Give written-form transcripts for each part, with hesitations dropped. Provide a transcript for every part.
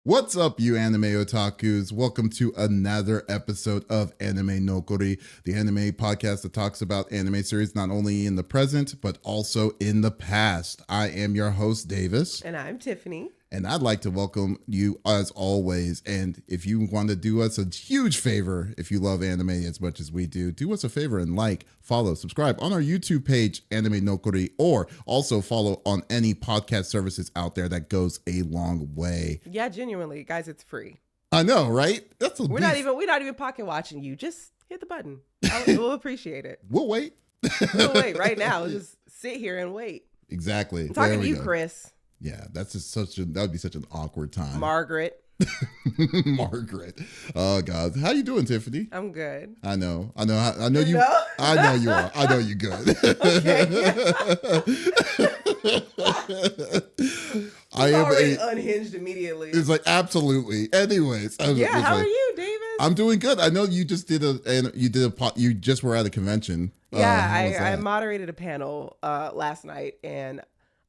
What's up, you anime otakus? Welcome to another episode of Anime Nokori, the anime podcast that talks about anime series not only in the present, but also in the past. I am your host, Davis. And I'm Tiffany. And I'd like to welcome you as always. And if you want to do us a huge favor, if you love anime as much as we do us a favor and like, follow, subscribe on our YouTube page, Anime Nokori, or also follow on any podcast services out there. That goes a long way. Yeah, genuinely, guys, it's free. I know, right? We're not even pocket watching you. Just hit the button. We'll appreciate it. We'll wait. We'll wait right now. Just sit here and wait. Exactly. I'm talking to you, Chris. Yeah, that's just that would be such an awkward time. Margaret. Margaret. Oh God, how you doing, Tiffany? I'm good. I know you. I know you are. I know you good. I am already unhinged immediately. It's like absolutely. Anyways, how are you, Davis? I'm doing good. I know you just you just were at a convention. Yeah, I moderated a panel last night, and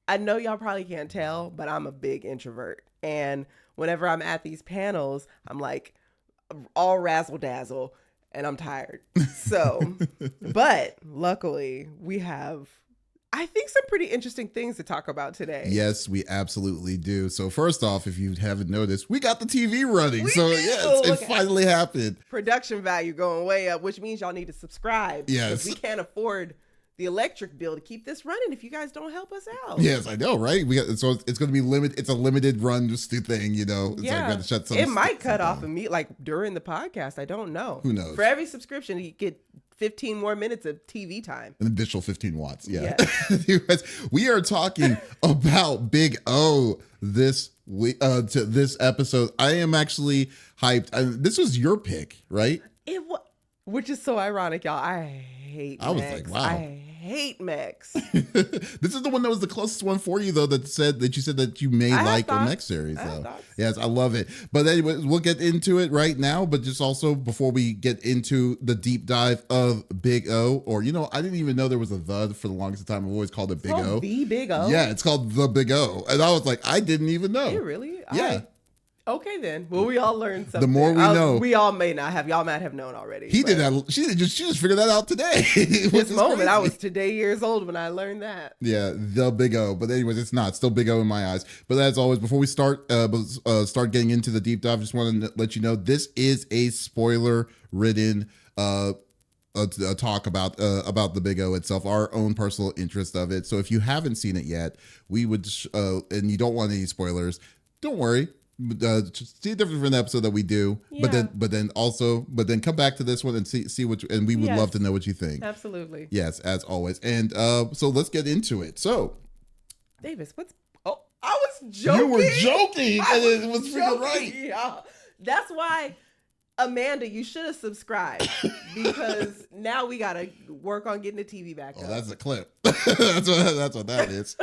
I know y'all probably can't tell, but I'm a big introvert. And whenever I'm at these panels, I'm like all razzle dazzle and I'm tired. So, but luckily we have, I think, some pretty interesting things to talk about today. Yes, we absolutely do. So first off, if you haven't noticed, we got the TV running. Yes, it finally happened. Production value going way up, which means y'all need to subscribe. Yes. We can't afford the electric bill to keep this running if you guys don't help us out. Yes, I know, right? So it's going to be limited. It's a limited run just thing, you know. It's yeah, like to shut it might cut off like during the podcast. I don't know. Who knows? For every subscription, you get 15 more minutes of TV time. An additional 15 watts. Yeah. We are talking about Big O this week to this episode. I am actually hyped. This was your pick, right? It was, which is so ironic, y'all. I hate mechs. Was like, wow. I hate mechs. This is the one that was the closest one for you, though, that you said that you may like a mech series. So. Yes, I love it. But anyway, we'll get into it right now. But just also before we get into the deep dive of Big O, or, you know, I didn't even know there was a "the" for the longest time. I've always called it Big O. The Big O? Yeah, it's called The Big O. And I was like, I didn't even know. Hey, really? Yeah. Okay, then. Well, we all learned something. The more we know. We all may not have. Y'all might have known already. She just figured that out today. This moment, crazy. I was today years old when I learned that. Yeah, The Big O. But anyways, it's not. Still Big O in my eyes. But as always, before we start getting into the deep dive, just want to let you know this is a spoiler-ridden talk about the Big O itself, our own personal interest of it. So if you haven't seen it yet, we would, and you don't want any spoilers, don't worry. See a different episode that we do, yeah. but then come back to this one and see what, and we would love to know what you think. Absolutely. Yes, as always. And so let's get into it. So, Davis, I was joking. You were joking, and it was freaking right. Yeah. That's why, Amanda, you should have subscribed, because now we gotta work on getting the TV back up. That's a clip. that's what that is.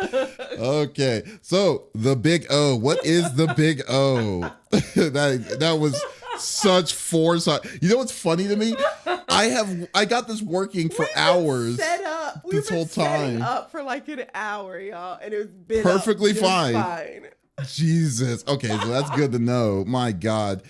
Okay, so the Big O. What is the Big O? that was such foresight. You know what's funny to me? I got this working for hours. Set up. This whole time up for like an hour, y'all, and it was been perfectly fine. Jesus. Okay, so that's good to know. My God.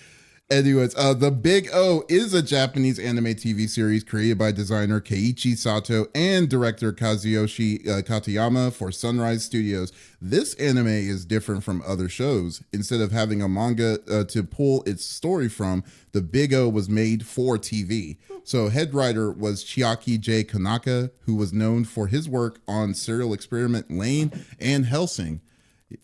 Anyways, The Big O is a Japanese anime TV series created by designer Keiichi Sato and director Kazuyoshi Katayama for Sunrise Studios. This anime is different from other shows. Instead of having a manga to pull its story from, The Big O was made for TV. So head writer was Chiaki J. Kanaka, who was known for his work on Serial Experiment Lain and Hellsing.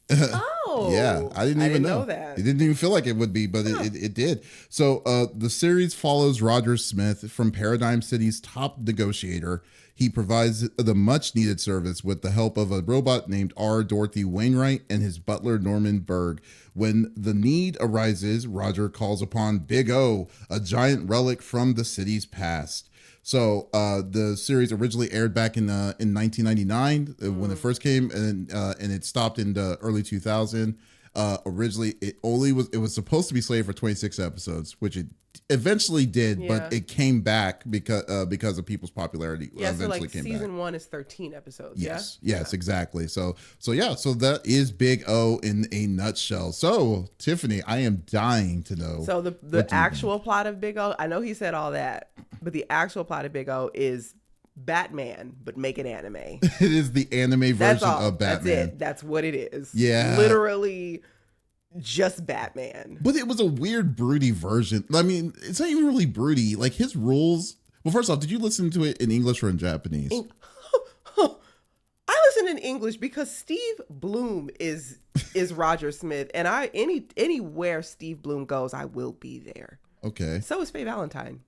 Oh, yeah, I didn't even know that. It didn't even feel like it would be, but it did. So the series follows Roger Smith from Paradigm City's top negotiator. He provides the much needed service with the help of a robot named R. Dorothy Wainwright and his butler Norman Berg. When the need arises, Roger calls upon Big O, a giant relic from the city's past. So the series originally aired back in 1999 when it first came, and it stopped in the early 2000s. Originally, it was supposed to be slated for 26 episodes, which eventually did, Yeah. but it came back because of people's popularity. Yeah, so Eventually like came season back. 1 is 13 episodes. Yes, Yeah? yes, exactly. So that is Big O in a nutshell. So Tiffany, I am dying to know. So what the do you actual plot of Big O, I know he said all that, but the actual plot of Big O is Batman, but make it anime. It is the anime That's version all. of Batman. That's it. That's what it is. Yeah. Literally just Batman. But it was a weird broody version. I mean, it's not even really broody. Like his rules. Well, first off, did you listen to it in English or in Japanese? I listen in English because Steve Bloom is Roger Smith, and anywhere Steve Bloom goes, I will be there. Okay. So is Faye Valentine.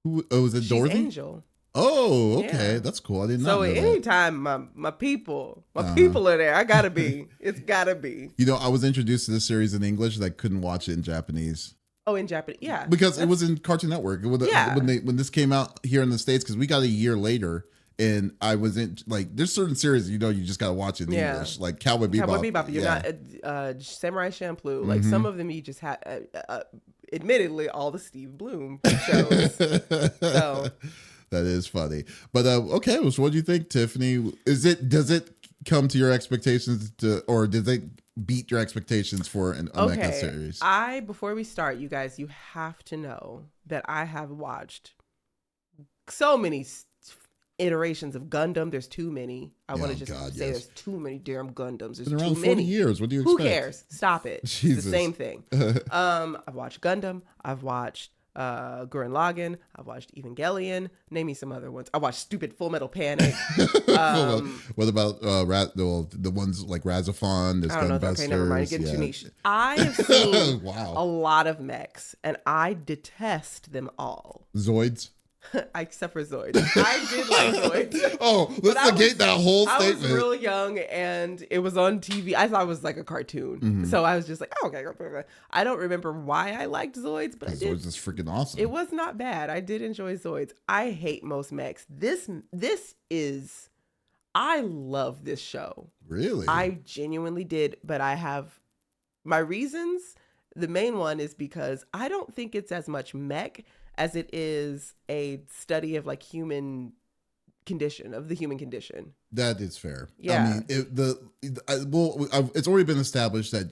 Who? Oh, is it She's Dorothy? Angel. Oh, okay. Yeah. That's cool. I did not So know that. anytime my people are there, I gotta be. It's gotta be. You know, I was introduced to this series in English and I couldn't watch it in Japanese. Oh, in Japanese, yeah. Because it was in Cartoon Network. Yeah. When this came out here in the States, because we got a year later, and I was in, like, there's certain series, you just got to watch it in English. Like Cowboy Bebop. Cowboy Bebop. You're not Samurai Champloo. Like some of them you just had, admittedly, all the Steve Bloom shows. So. That is funny. But okay, so what do you think, Tiffany? Does it come to your expectations or does it beat your expectations for a mecha series? Before we start, you guys, you have to know that I have watched so many iterations of Gundam. There's too many. I want to just say there's too many damn Gundams. There's been around too 40 many. years. What do you expect? Who cares? Stop it. Jesus. It's the same thing. I've watched Gundam. I've watched Gurren Lagann. I've watched Evangelion. Name me some other ones. I watched stupid Full Metal Panic. What about the ones like Razafon? There's I don't know. Gunbusters. Okay, never mind. Get too niche. I have seen Wow. a lot of mechs, and I detest them all. Zoids. Except for Zoids. I did like Zoids. Oh, let's negate that whole statement. I was real young and it was on TV. I thought it was like a cartoon. Mm-hmm. So I was just like, oh, okay. I don't remember why I liked Zoids, but I did. Zoids is freaking awesome. It was not bad. I did enjoy Zoids. I hate most mechs. I love this show. Really? I genuinely did, but I have my reasons. The main one is because I don't think it's as much mech as it is a study of like the human condition. That is fair. Yeah. I mean, it's already been established that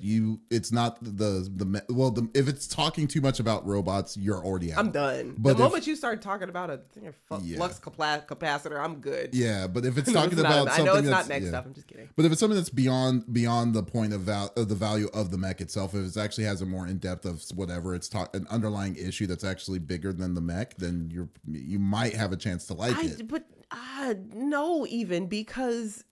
it's not if it's talking too much about robots, you're already out. I'm done. But the moment you start talking about a flux capacitor, I'm good. Yeah, but if it's No, talking it's not. about I something know it's that's, not mech stuff. I'm just kidding. But if it's something that's beyond the point of the value of the mech itself, if it actually has a more in depth of whatever it's an underlying issue that's actually bigger than the mech, then you might have a chance to like it. But no, even because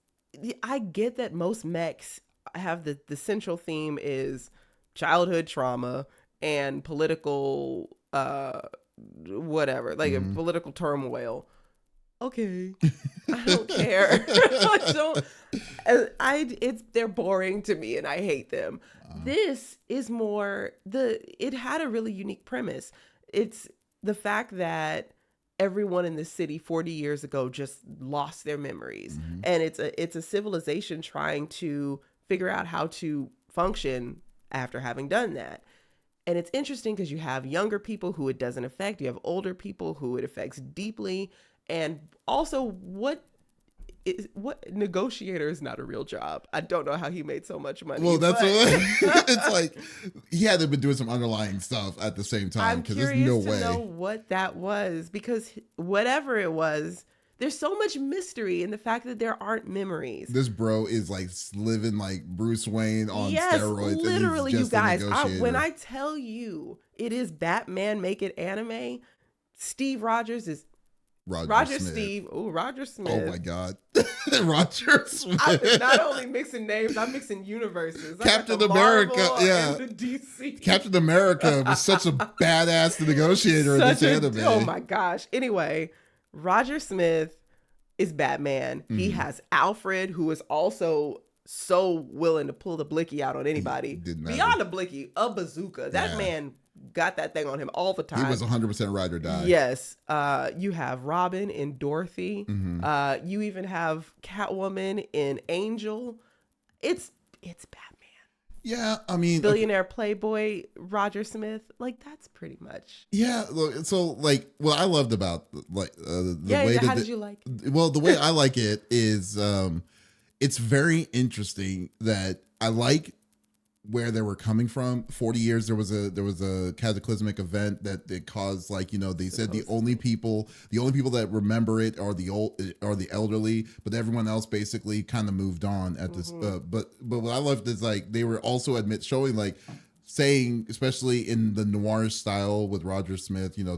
I get that most mechs have the central theme is childhood trauma and political whatever, like a political turmoil. Okay, I don't care. They're boring to me and I hate them. This is more it had a really unique premise. It's the fact that everyone in the city 40 years ago just lost their memories. And it's a civilization trying to figure out how to function after having done that. And it's interesting because you have younger people who it doesn't affect. You have older people who it affects deeply. And also what negotiator is not a real job. I don't know how he made so much money. Well, that's it's like he had to have been doing some underlying stuff at the same time because there's no way. I'm curious to know what that was because whatever it was, there's so much mystery in the fact that there aren't memories. This bro is like living like Bruce Wayne on steroids. Literally, and he's just you guys. When I tell you it is Batman make it anime, Steve Rogers is Roger Smith. Steve. Oh, Roger Smith. Oh my God. Roger Smith. I'm not only mixing names, I'm mixing universes. Captain America. Yeah. And the DC. Captain America was such a badass negotiator in this anime. Oh my gosh. Anyway, Roger Smith is Batman. He has Alfred, who is also so willing to pull the blicky out on anybody. Beyond a blicky, a bazooka. That man got that thing on him all the time. He was 100% ride or die. Yes. You have Robin in Dorothy. You even have Catwoman in Angel. It's Batman. Yeah, I mean, billionaire playboy Roger Smith. Like that's pretty much. yeah. So like, what I loved about like the way How that did you like it? well, the way I like it is it's very interesting that I like where they were coming from. 40 years there was a cataclysmic event that it caused, like, you know, they said the only people that remember it are the elderly, but everyone else basically kind of moved on at this but what I loved is like they were also showing like saying, especially in the noir style with Roger Smith, you know,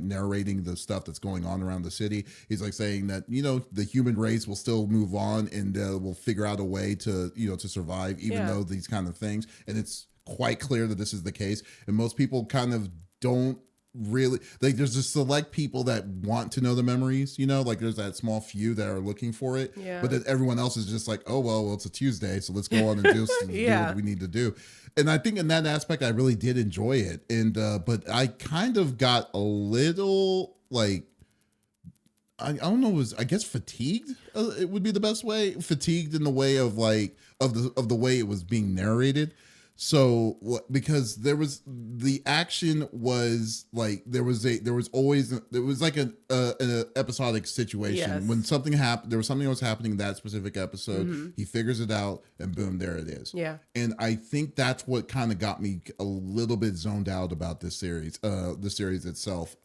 narrating the stuff that's going on around the city. He's like saying that, you know, the human race will still move on and will figure out a way to, you know, to survive, even though these kind of things. And it's quite clear that this is the case. And most people kind of don't really, like, there's just select people that want to know the memories, you know, like there's that small few that are looking for it, but then everyone else is just like, oh well, it's a Tuesday, so let's go on and do what we need to do. And I think in that aspect I really did enjoy it. And but I kind of got a little like, I don't know, I guess fatigued, it would be the best way, fatigued in the way of like of the way it was being narrated. So because the action was like there was like an episodic situation. When something happened, there was something that was happening in that specific episode. He figures it out, and boom, there it is. Yeah, and I think that's what kind of got me a little bit zoned out about this series, the series itself.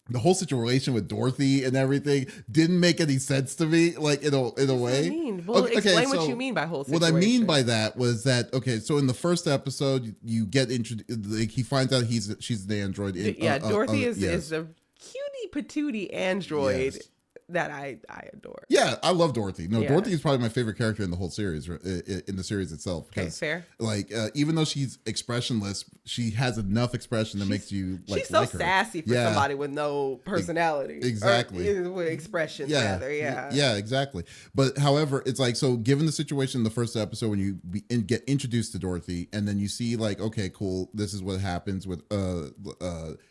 The whole situation with Dorothy and everything didn't make any sense to me, like in a way. Well, explain what you mean by whole situation. What I mean by that was that, okay, so in the first episode, you get introduced, like, he finds out she's an android. Dorothy is a cutie patootie android that I adore. Yeah, I love Dorothy. Dorothy is probably my favorite character in the whole series, in the series itself. Okay, fair. Like, even though she's expressionless, she has enough expression that makes you like she's so like her. sassy for somebody with no personality. Exactly. With expression, rather. Yeah, exactly. But however, it's like, so given the situation in the first episode when you get introduced to Dorothy, and then you see like, okay, cool, this is what happens with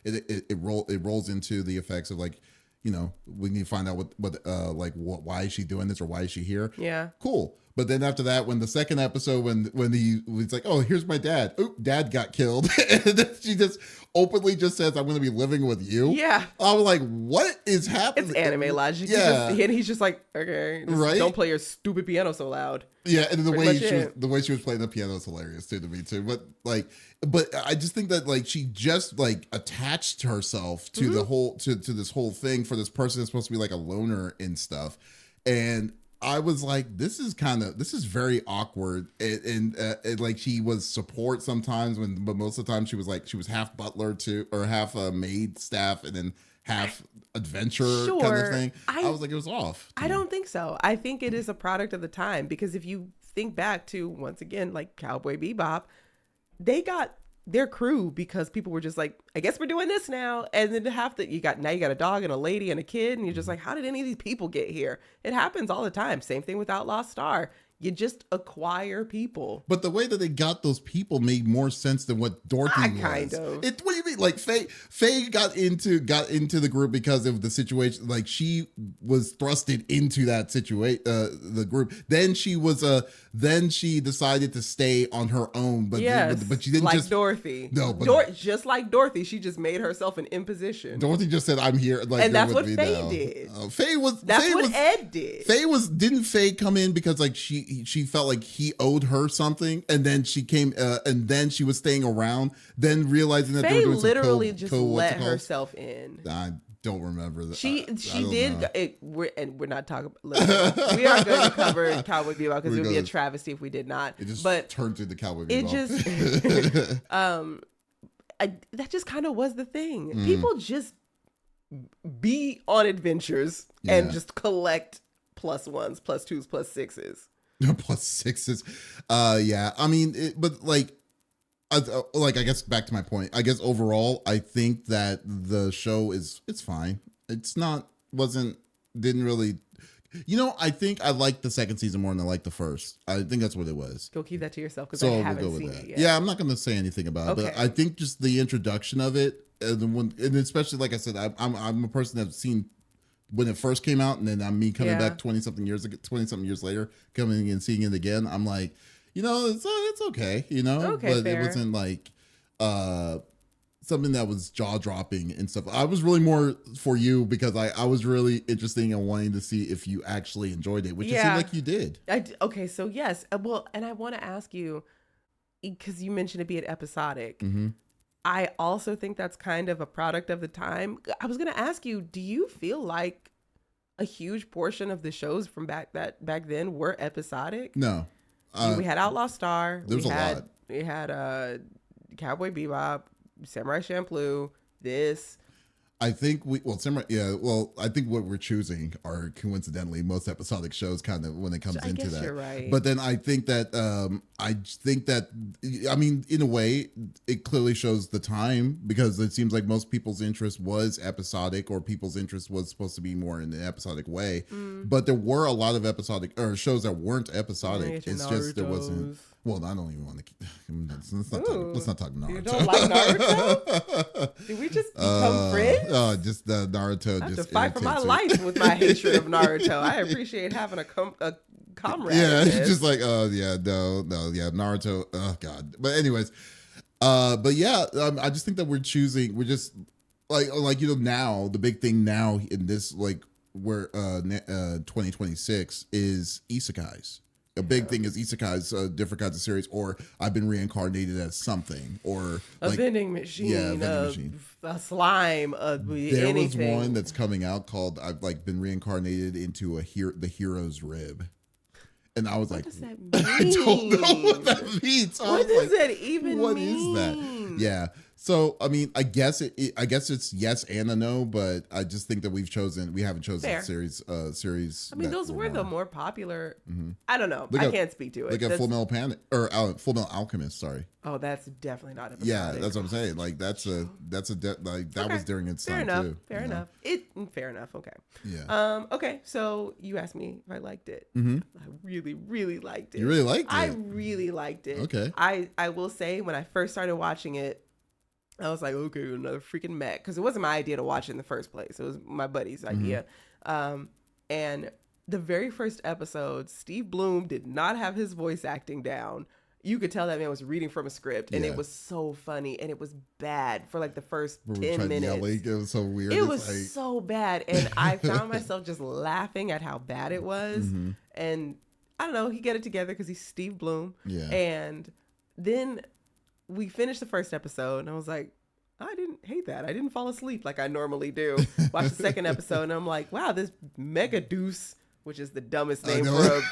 it rolls into the effects of like, you know, we need to find out why is she doing this, or why is she here? Yeah. Cool. But then after that, when the second episode, when he's like, oh, here's my dad. Oop, dad got killed. And then she just openly just says, I'm going to be living with you. Yeah. I was like, what is happening? It's anime logic. Yeah. And he's just like, okay, don't play your stupid piano so loud. Yeah. And the way she was playing the piano is hilarious too, to me too. But I just think that like she just like attached herself to the whole to this whole thing for this person that's supposed to be like a loner and stuff. And I was like, this is very awkward. And like she was support sometimes, but most of the time she was half butler or half maid staff, and then half adventure kind of thing. I was like, it was off. I don't think so. I think it is a product of the time, because if you think back to, once again, like Cowboy Bebop, they got their crew because people were just like, I guess we're doing this now. And then you got a dog and a lady and a kid, and you're just like, how did any of these people get here? It happens all the time. Same thing with Outlaw Star. You just acquire people. But the way that they got those people made more sense than what Dorothy was. Kind of. What do you mean? Like Faye got into the group because of the situation. Like she was thrusted into that situation, the group. Then she decided to stay on her own. But but she didn't, like Dorothy. No, but just like Dorothy, she just made herself an imposition. Dorothy just said, "I'm here." Like, and that's what Faye did. That's what Ed did. Didn't Faye come in because like she felt like he owed her something, and then she came and then she was staying around, then realizing that Faye they were doing literally just let herself in. I don't remember that. She did. We're not talking. Listen, we are going to cover Cowboy Bebop because it would be a travesty if we did not. It just but turned to the Cowboy Bebop. It just that just kind of was the thing. People just be on adventures and just collect +1s, +2s, +6s. +6s. Yeah. I mean, but like I guess back to my point. I guess overall, I think that the show it's fine. Didn't really. You know, I think I liked the second season more than I liked the first. I think that's what it was. Go keep that to yourself, because I haven't seen it yet. Yeah, I'm not going to say anything about it, but I think just the introduction of it, and especially, like I said, I'm a person that's seen when it first came out, and then me coming Yeah. back 20 something years later, coming and seeing it again. I'm like, it's okay, Okay, but fair. it wasn't like something that was jaw dropping and stuff. I was really more for you because I was really interested in wanting to see if you actually enjoyed it, which it seemed like you did. Okay, so yes. Well, and I want to ask you, because you mentioned it being episodic. Mm-hmm. I also think that's kind of a product of the time. I was going to ask you, do you feel like a huge portion of the shows from back then were episodic? No. We had Outlaw Star. There was a lot. We had Cowboy Bebop, Samurai Champloo, this. I think I think what we're choosing are coincidentally most episodic shows kind of when it comes into that. You're right. But then I think that in a way it clearly shows the time, because it seems like most people's interest was episodic, or people's interest was supposed to be more in an episodic way. But there were a lot of episodic or shows that weren't episodic. It's just there wasn't. Well, I don't even want to. Let's not talk Naruto. You don't like Naruto? Did we just become friends? Oh, just the Naruto. I have just to fight for my irritates me. life with my hatred of Naruto. I appreciate having a comrade. Yeah, in it's this. just like, oh yeah, no, yeah, Naruto. Oh god. But anyways, but yeah, I just think that we're just like now the big thing now in this where 2026 is isekais. A big thing is isekais, different kinds of series, or I've been reincarnated as something, or a vending machine, a slime, there anything. was one that's coming out called I've been reincarnated into the hero's rib. And I was What like, does that mean? I don't know what that means. What does that even mean? What is that? Yeah. So, I mean, I guess it's yes and a no, but I just think that we haven't chosen Fair. series. I mean, those were the more popular. Mm-hmm. I don't know. I can't speak to it. Like a Full Metal Panic or Full Metal Alchemist. Sorry. Oh, that's definitely not episodic. Yeah, that's what I'm saying. Like that was during its time too. Fair enough. Fair enough. Okay. Yeah. Okay. So you asked me if I liked it. Mm-hmm. I really, really liked it. You really liked it? I really liked it. Okay. I will say, when I first started watching it, I was like, okay, another freaking mech, because it wasn't my idea to watch it in the first place. It was my buddy's idea. And the very first episode, Steve Bloom did not have his voice acting down. You could tell that man was reading from a script, and it was so funny, and it was bad for like the first 10 minutes. Yelling. It was so weird. It was so bad, and I found myself just laughing at how bad it was. And I don't know, he got it together because he's Steve Bloom. Yeah. And then we finished the first episode, and I was like, I didn't hate that. I didn't fall asleep like I normally do. Watch the second episode, and I'm like, wow, this Mega Deuce, which is the dumbest name for a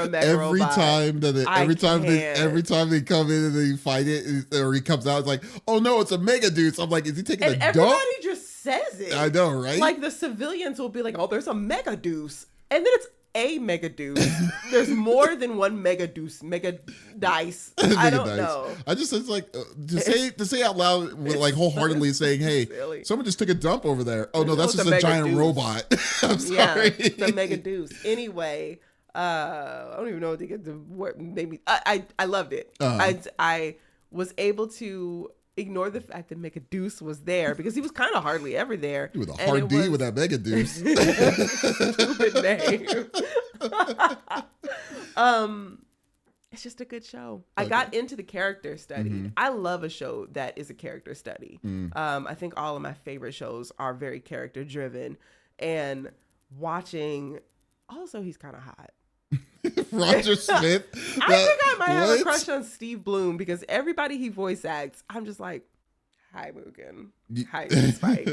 mega every robot. Every time they come in and they fight it, or he comes out, it's like, oh no, it's a Mega Deuce. I'm like, is he taking a dump? Everybody just says it. I know, right? Like the civilians will be like, oh, there's a Mega Deuce, and then it's a Mega Deuce. There's more than one Mega Deuce, Mega Dice. I don't know. It's like to say out loud, like wholeheartedly saying, "Hey, silly. someone just took a dump over there." Oh no, that's just a giant Deuce. robot. I'm sorry. Yeah, it's a Mega Deuce. Anyway, I don't even know what to get the word. Maybe I loved it. I was able to ignore the fact that Mega Deuce was there, because he was kind of hardly ever there. With a hard D with that Mega Deuce. Stupid name. It's just a good show. I got into the character study. I love a show that is a character study. I think all of my favorite shows are very character driven, and watching. Also, he's kind of hot. Roger Smith. I think I might have a crush on Steve Bloom, because everybody he voice acts, I'm just like, hi Mugen, hi Spike.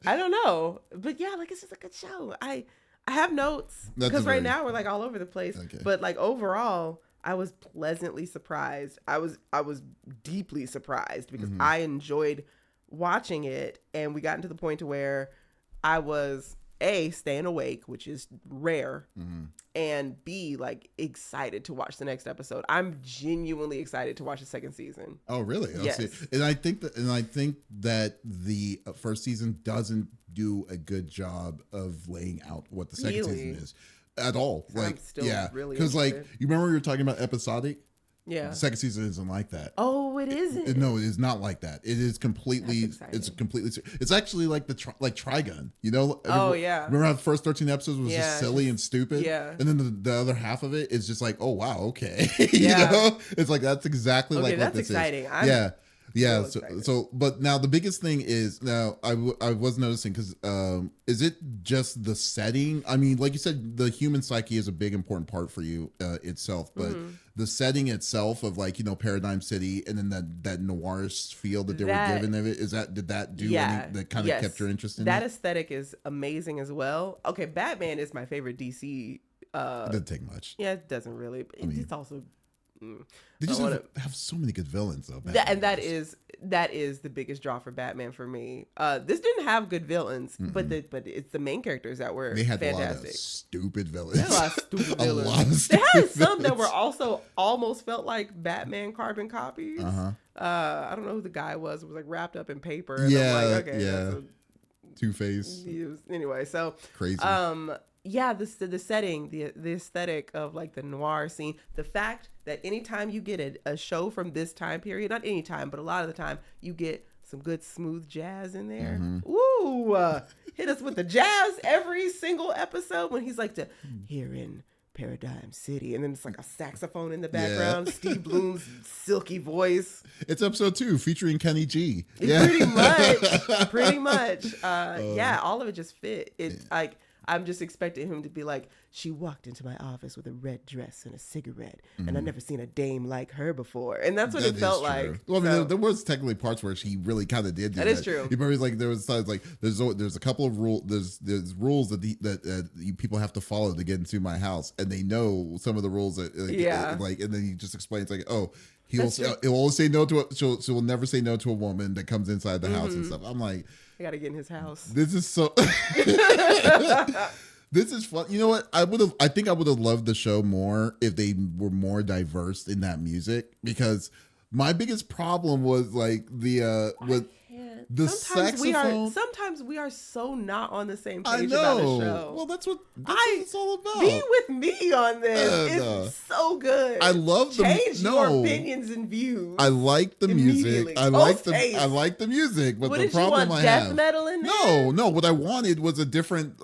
I don't know, but yeah, like, it's just a good show. I have notes, because right now we're like all over the place, but like overall, I was pleasantly surprised. I was deeply surprised, because I enjoyed watching it, and we got into the point to where I was staying awake, which is rare, and B, like, excited to watch the next episode. I'm genuinely excited to watch the second season. Oh, really? Yes. And I think that the first season doesn't do a good job of laying out what the second season is at all. Like, I'm still really because like, interested. you remember we were talking about episodic? Yeah. The second season isn't like that. Oh, No, it isn't. No, it is not like that. It is completely. That's It's it's actually like the Trigun. You know? Oh yeah. Remember how the first 13 episodes was just silly and stupid? Yeah. And then the other half of it is just like, oh wow, okay. you Yeah. know? It's like that's exactly like that's what this exciting. is. Yeah. Yeah, excited. so but now the biggest thing is now I was noticing because is it just the setting? I mean, like you said, the human psyche is a big important part for you itself, but the setting itself of like, you know, Paradigm City and then that noirish feel that they were given of it, did that do any that kind of kept your interest in that it? aesthetic is amazing as well. Okay, Batman is my favorite DC. It doesn't take much. Yeah, it doesn't really. But it's also. They just have so many good villains though. That is the biggest draw for Batman for me. This didn't have good villains, but it's the main characters that were they had fantastic. a lot of stupid villains. They had a lot of stupid villains. A lot of they had stupid some that villains. were also almost felt like Batman carbon copies. I don't know who the guy was. It was like wrapped up in paper. And Yeah, I'm like, okay, yeah. Two-Face. Anyway, so crazy. Yeah, the setting, the aesthetic of like the noir scene, the fact that anytime you get a show from this time period, not any time, but a lot of the time, you get some good smooth jazz in there. Ooh, hit us with the jazz every single episode when he's like here in Paradigm City, and then it's like a saxophone in the background, Steve Bloom's silky voice. It's episode 2 featuring Kenny G. Pretty much. Yeah, all of it just fit. It's like, I'm just expecting him to be like, she walked into my office with a red dress and a cigarette, and I've never seen a dame like her before. And that's what it felt like. Well, I mean, there was technically parts where he really kind of did do that. That is true. He probably like there was times like there's a couple of rules. There's rules that you people have to follow to get into my house, and they know some of the rules that like, and then he just explains like, oh. He'll always say no to it. She'll never say no to a woman that comes inside the house and stuff. I'm like, I gotta get in his house. This is so. This is fun. You know what? I think I would have loved the show more if they were more diverse in that music, because my biggest problem was like the saxophone. Sometimes we are so not on the same I page know. about a show. Well, that's what it's all about. Be with me on this. It's so good. I love the change your opinions and views. I like the music. I like the music, but the problem I have. Death metal in there? No. What I wanted was a different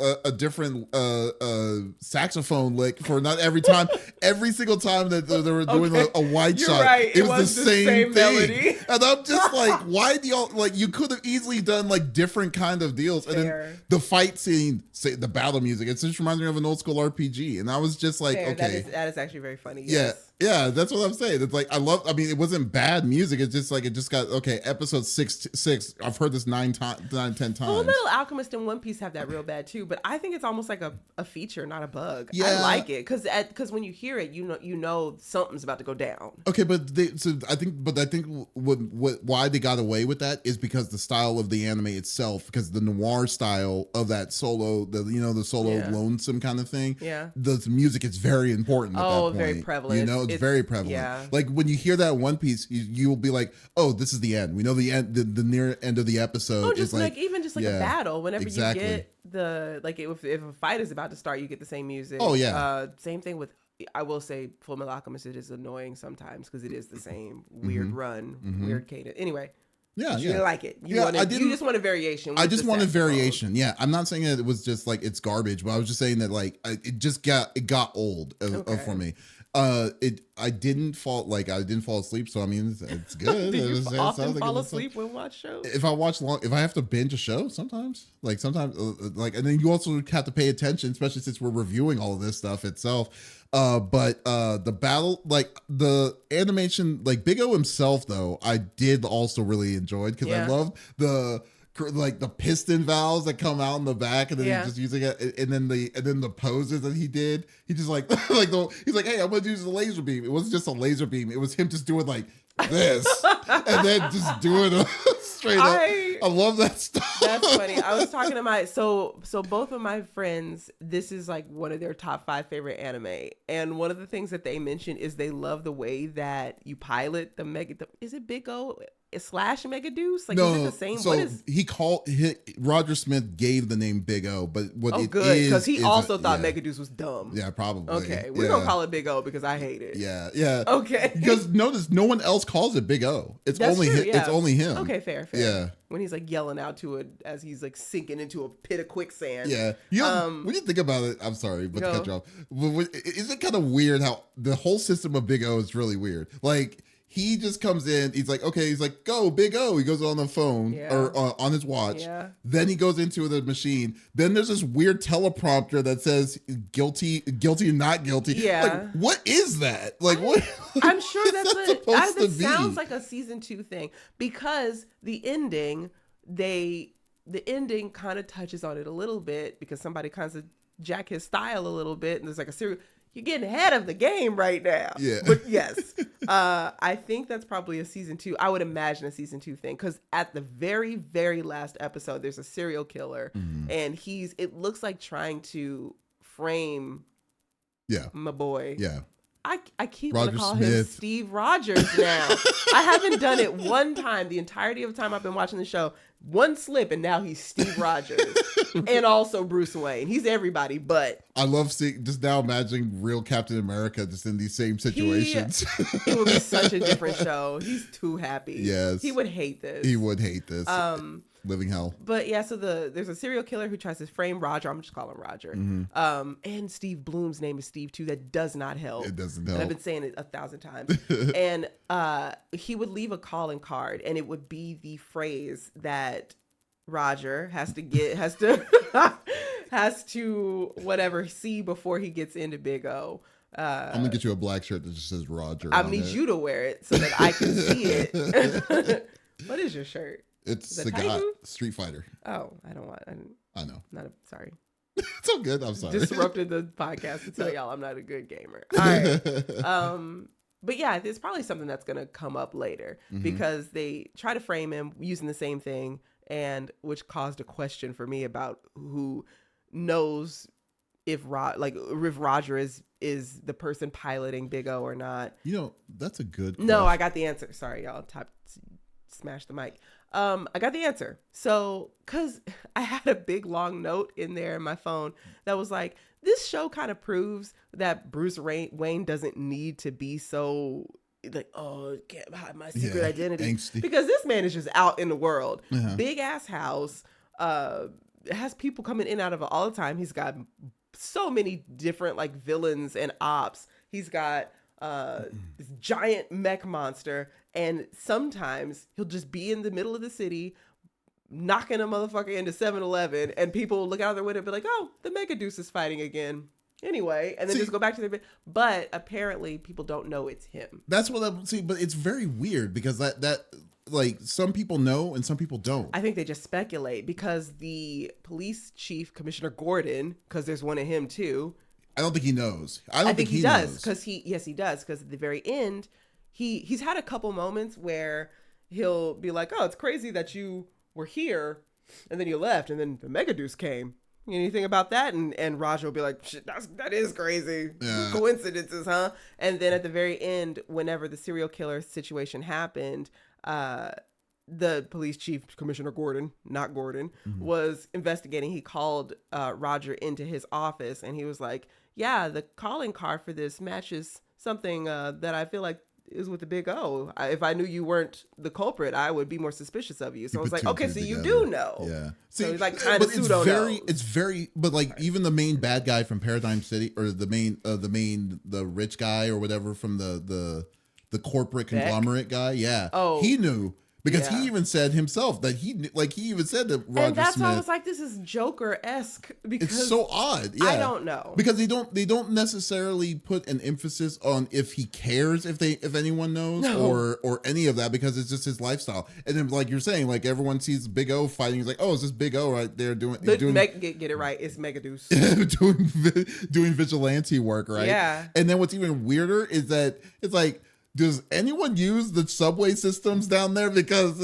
saxophone lick for not every time. Every single time that they were doing a wide shot, right. it was the same thing. Melody. And I'm just like, why do y'all like? You could have easily done like different kind of deals. And then the fight scene, say the battle music, it just reminds me of an old school RPG. And I was just like, okay, that is actually very funny. Yes. Yeah, that's what I'm saying. It's like I mean, it wasn't bad music. It's just like it just got episode 6. I've heard this 10 times. Full Metal Alchemist and One Piece have that real bad too, but I think it's almost like a feature, not a bug. Yeah. I like it because when you hear it, you know something's about to go down. Okay, but I think why they got away with that is because the style of the anime itself, because the noir style of that solo, the lonesome kind of thing. Yeah, the music is very important. At that point, very prevalent. You know, it's very prevalent. Yeah. Like when you hear that One Piece, you will be like, oh, this is the end. We know the end, the near end of the episode. Oh, just is like even just like a battle. Whenever you get if a fight is about to start, you get the same music. Oh yeah. Same thing with. I will say, Full Metal Alchemist, it is annoying sometimes because it is the same weird weird cadence. Anyway. Yeah, you didn't like it. You just want a variation. I just wanted variation. Yeah, I'm not saying that it was just like it's garbage, but I was just saying that like it got old for me. I didn't fall asleep, so I mean it's good. Do you often fall asleep when watch shows? If I have to binge a show, sometimes and then you also have to pay attention, especially since we're reviewing all of this stuff itself. But the battle, like the animation, like Big O himself, though, I did also really enjoy because I loved the piston valves that come out in the back, and then he's just using it, and then the poses that he did. He just he's like, hey, I'm gonna use the laser beam. It wasn't just a laser beam. It was him just doing like this, and then just doing it straight up. I love that stuff. That's funny. I was talking to so both of my friends, this is like one of their top 5 favorite anime, and one of the things that they mentioned is they love the way that you pilot the mega. Is it Big O? slash Megaduce? Like, No, is it the same? so What is? Roger Smith gave the name Big O, but what Oh, it good, is because he also thought yeah, Megaduce was dumb. yeah, probably. Okay, we're yeah. gonna call it Big O because I hate it. Yeah. Okay. Because notice no one else calls it Big O. It's That's only true, him. yeah. It's only him. Okay, fair. Yeah. When he's like yelling out to it as he's like sinking into a pit of quicksand. Yeah. You know, when you think about it, I'm sorry, but to cut you off. Is it kind of weird how the whole system of Big O is really weird? Like, he just comes in, he's like, okay, he's like, go, Big O. He goes on the phone or on his watch. Yeah. Then he goes into the machine. Then there's this weird teleprompter that says guilty, not guilty. Yeah. Like, what is that? Like, what? I'm sure that's supposed to that be? sounds like a season 2 thing, because the ending kind of touches on it a little bit, because somebody kind of jack his style a little bit, and there's like a serial. You're getting ahead of the game right now. Yeah. But yes, I think that's probably a season 2. I would imagine a season 2 thing, because at the very, very last episode, there's a serial killer, and it looks like trying to frame my boy. Yeah. I keep Roger want to call Smith. him Steve Rogers now. I haven't done it one time the entirety of the time I've been watching the show. One slip, and now he's Steve Rogers. And also Bruce Wayne. He's everybody, but I love seeing, just now imagining real Captain America just in these same situations. It would be such a different show. He's too happy. Yes. He would hate this. He would hate this. Living hell. But yeah, so there's a serial killer who tries to frame Roger. I'm just calling him Roger. And Steve Bloom's name is Steve too. That does not help. It doesn't And help. I've been saying it 1,000 times. And he would leave a calling card, and it would be the phrase that Roger has to whatever see before he gets into Big O. I'm gonna get you a black shirt that just says Roger. I need you to wear it so that I can see it. What is your shirt? It's Is the it guy, Titan? Street Fighter. Oh, I know. Sorry. It's all good. I'm sorry. Disrupted the podcast to tell y'all I'm not a good gamer. All right. But yeah, it's probably something that's going to come up later, because they try to frame him using the same thing, and which caused a question for me about who knows if Roger is the person piloting Big O or not. You know, that's a good question. No, I got the answer. Sorry, y'all. Smash the mic. I got the answer. So, because I had a big long note in there in my phone that was like, this show kind of proves that Bruce Wayne doesn't need to be so like, oh, can't hide my secret identity. Angsty. Because this man is just out in the world. Big ass house. Has people coming in and out of it all the time. He's got so many different like villains and ops. He's got this giant mech monster, and sometimes he'll just be in the middle of the city knocking a motherfucker into 7-Eleven, and people will look out their window and be like, oh, the Megaduce is fighting again anyway, and then just go back to their bit. But apparently people don't know it's him. That's what I see, but it's very weird, because that like, some people know and some people don't. I think they just speculate, because the police chief, Commissioner Gordon, because there's one of him too, I don't think he knows. I think he does, knows. because he does, because at the very end, he's had a couple moments where he'll be like, oh, it's crazy that you were here and then you left and then the Megaduce came. Anything about that? And Roger will be like, shit, that is crazy. Yeah. Coincidences, huh? And then at the very end, whenever the serial killer situation happened, the police chief, Commissioner Gordon, not Gordon, was investigating. He called Roger into his office, and he was like, yeah, the calling card for this matches something that I feel like is with the Big O. If I knew you weren't the culprit, I would be more suspicious of you. So I was like, okay, so you do know. Yeah. So he's like kind of pseudo knows. It's very, but like even the main bad guy from Paradigm City, or the rich guy or whatever from the corporate conglomerate guy. Yeah. Oh, he knew. Because he even said himself that he even said that Roger and that's Smith. why I was like, this is Joker-esque, because it's so odd. Yeah. I don't know, because they don't necessarily put an emphasis on if he cares, if anyone knows, or any of that, because it's just his lifestyle. And then, like you're saying, like everyone sees Big O fighting, it's like, oh, is this Big O right there doing get it right? It's Megaduce doing vigilante work, right? Yeah. And then what's even weirder is that it's like, does anyone use the subway systems down there? Because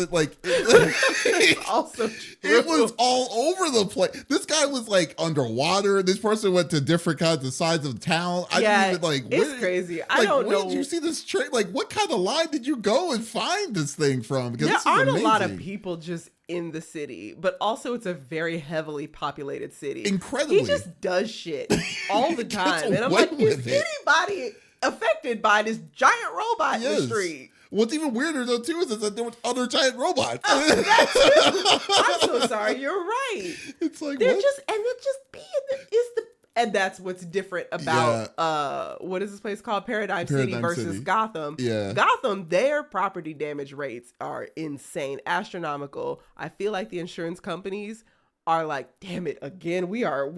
Also it was all over the place. This guy was like underwater. This person went to different kinds of sides of town. I didn't even it's crazy. I don't know. Where did you see this train? Like, what kind of line did you go and find this thing from? Because there aren't a lot of people just in the city, but also it's a very heavily populated city. Incredibly. He just does shit all the time. And I'm like, is anybody affected by this giant robot in the street? What's even weirder though too is that there was other giant robots. I'm so sorry. You're right. It's like they're just and that's what's different about what is this place called? Paradigm City versus Gotham. Yeah. Gotham, their property damage rates are insane, astronomical. I feel like the insurance companies are like, damn it, again, we are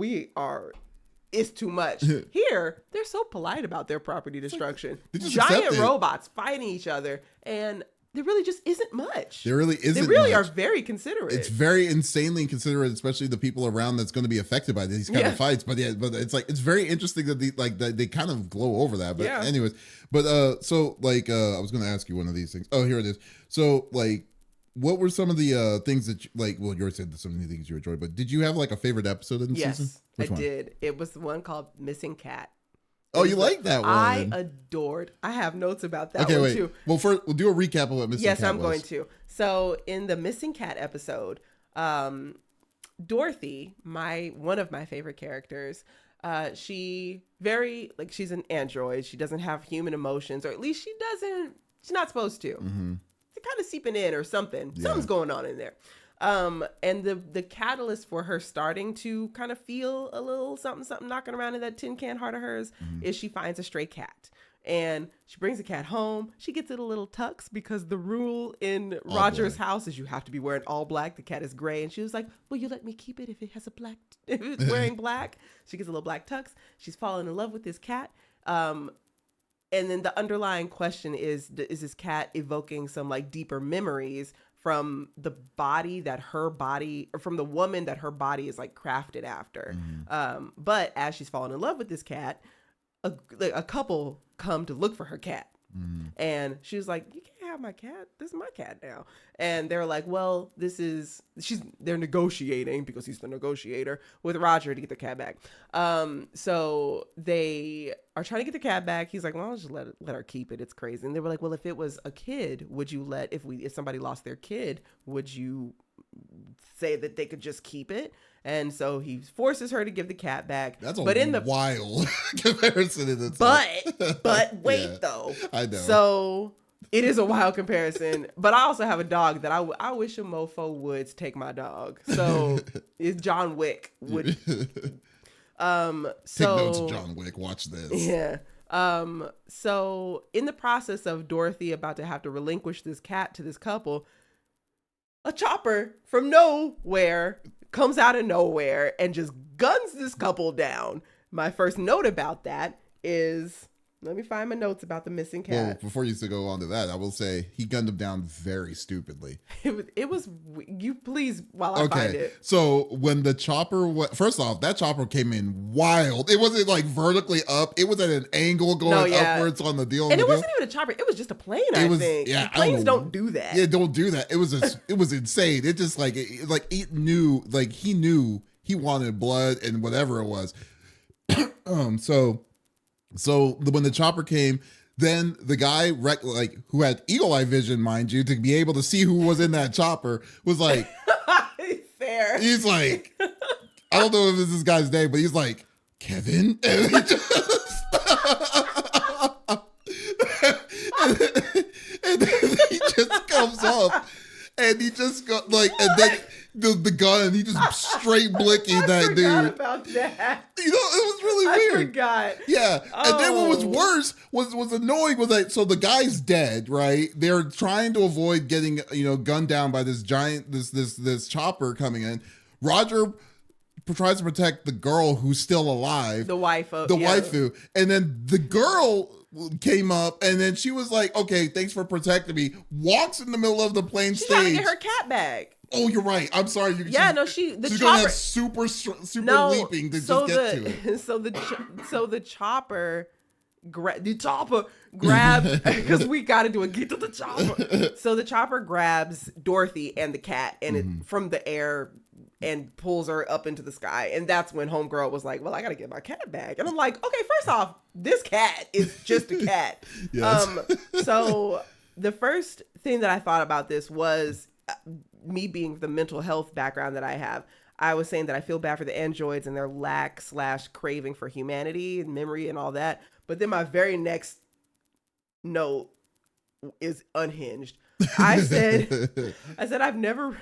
it's too much. Here, they're so polite about their property destruction. Giant robots fighting each other, and there really just isn't much. There really isn't. They really are very considerate. It's very insanely considerate, especially the people around that's going to be affected by these kind of fights. But it's like it's very interesting that they kind of glow over that. But anyways, I was going to ask you one of these things. Oh, here it is. So what were some of the things that you already said some of the things you enjoyed, but did you have like a favorite episode in the season? Yes, I did. It was the one called Missing Cat. Oh, you like that one? I have notes about that one too. Well, first we'll do a recap of what Missing Cat was. Yes, I'm going to. So in the Missing Cat episode, Dorothy, one of my favorite characters, she's an android. She doesn't have human emotions, or at least she's not supposed to. Mm-hmm. It's kind of seeping in or something. Yeah. Something's going on in there. And the catalyst for her starting to kind of feel a little something knocking around in that tin can heart of hers is she finds a stray cat. And she brings the cat home. She gets it a little tux because the rule in Roger's house is you have to be wearing all black. The cat is gray. And she was like, will you let me keep it if it's wearing black? She gets a little black tux. She's fallen in love with this cat. And then the underlying question is this cat evoking some deeper memories from the woman that her body is crafted after. Mm-hmm. But as she's fallen in love with this cat, a couple come to look for her cat. Mm-hmm. And she was like, you can't have my cat. This is my cat now. And they're like, well, they're negotiating because he's the negotiator with Roger to get the cat back. So they are trying to get the cat back. He's like, well, I'll just let her keep it. It's crazy. And they were like, well, if it was a kid, would you if somebody lost their kid, would you say that they could just keep it? And so he forces her to give the cat back. That's wild comparison in itself. But wait, though. I know. So it is a wild comparison. But I also have a dog that I wish a mofo would take my dog. So it's John Wick would. Take notes, John Wick. Watch this. Yeah. So in the process of Dorothy about to have to relinquish this cat to this couple, a chopper from nowhere comes out of nowhere and just guns this couple down. My first note about that is, let me find my notes about the missing cat. Well, before you go on to that, I will say he gunned him down very stupidly. It was you please while I find it. So when the chopper first off, that chopper came in wild. It wasn't vertically up. It was at an angle going upwards on the deal. And it wasn't even a chopper. It was just a plane, I think. Yeah, planes don't do that. Yeah, don't do that. It was insane. It just it knew, he knew he wanted blood and whatever it was. So when the chopper came, then the guy who had eagle eye vision, mind you, to be able to see who was in that chopper was like, fair. He's like, I don't know if it's this guy's name, but he's like, Kevin, and he just, and then he just comes up, and he just go and then. The gun, he just straight blicking that dude. I forgot about that. It was really weird. I forgot. Yeah. Oh. And then what was worse was annoying was so the guy's dead, right? They're trying to avoid getting, gunned down by this giant, this chopper coming in. Roger tries to protect the girl who's still alive. The waifu. Waifu. And then the girl came up and then she was like, okay, thanks for protecting me. Walks in the middle of the plane stage. She's trying to get her cat back. Oh, you're right. I'm sorry. She's chopper, gonna have super leaping to just get to it. So the chopper the chopper grabs, because we got to do a get to the chopper. So the chopper grabs Dorothy and the cat and it from the air and pulls her up into the sky. And that's when homegirl was like, well, I got to get my cat back. And I'm like, okay, first off, this cat is just a cat. Yes. So the first thing that I thought about this was me being the mental health background that I have. I was saying that I feel bad for the androids and their lack/craving for humanity and memory and all that. But then my very next note is unhinged. I said, I've never,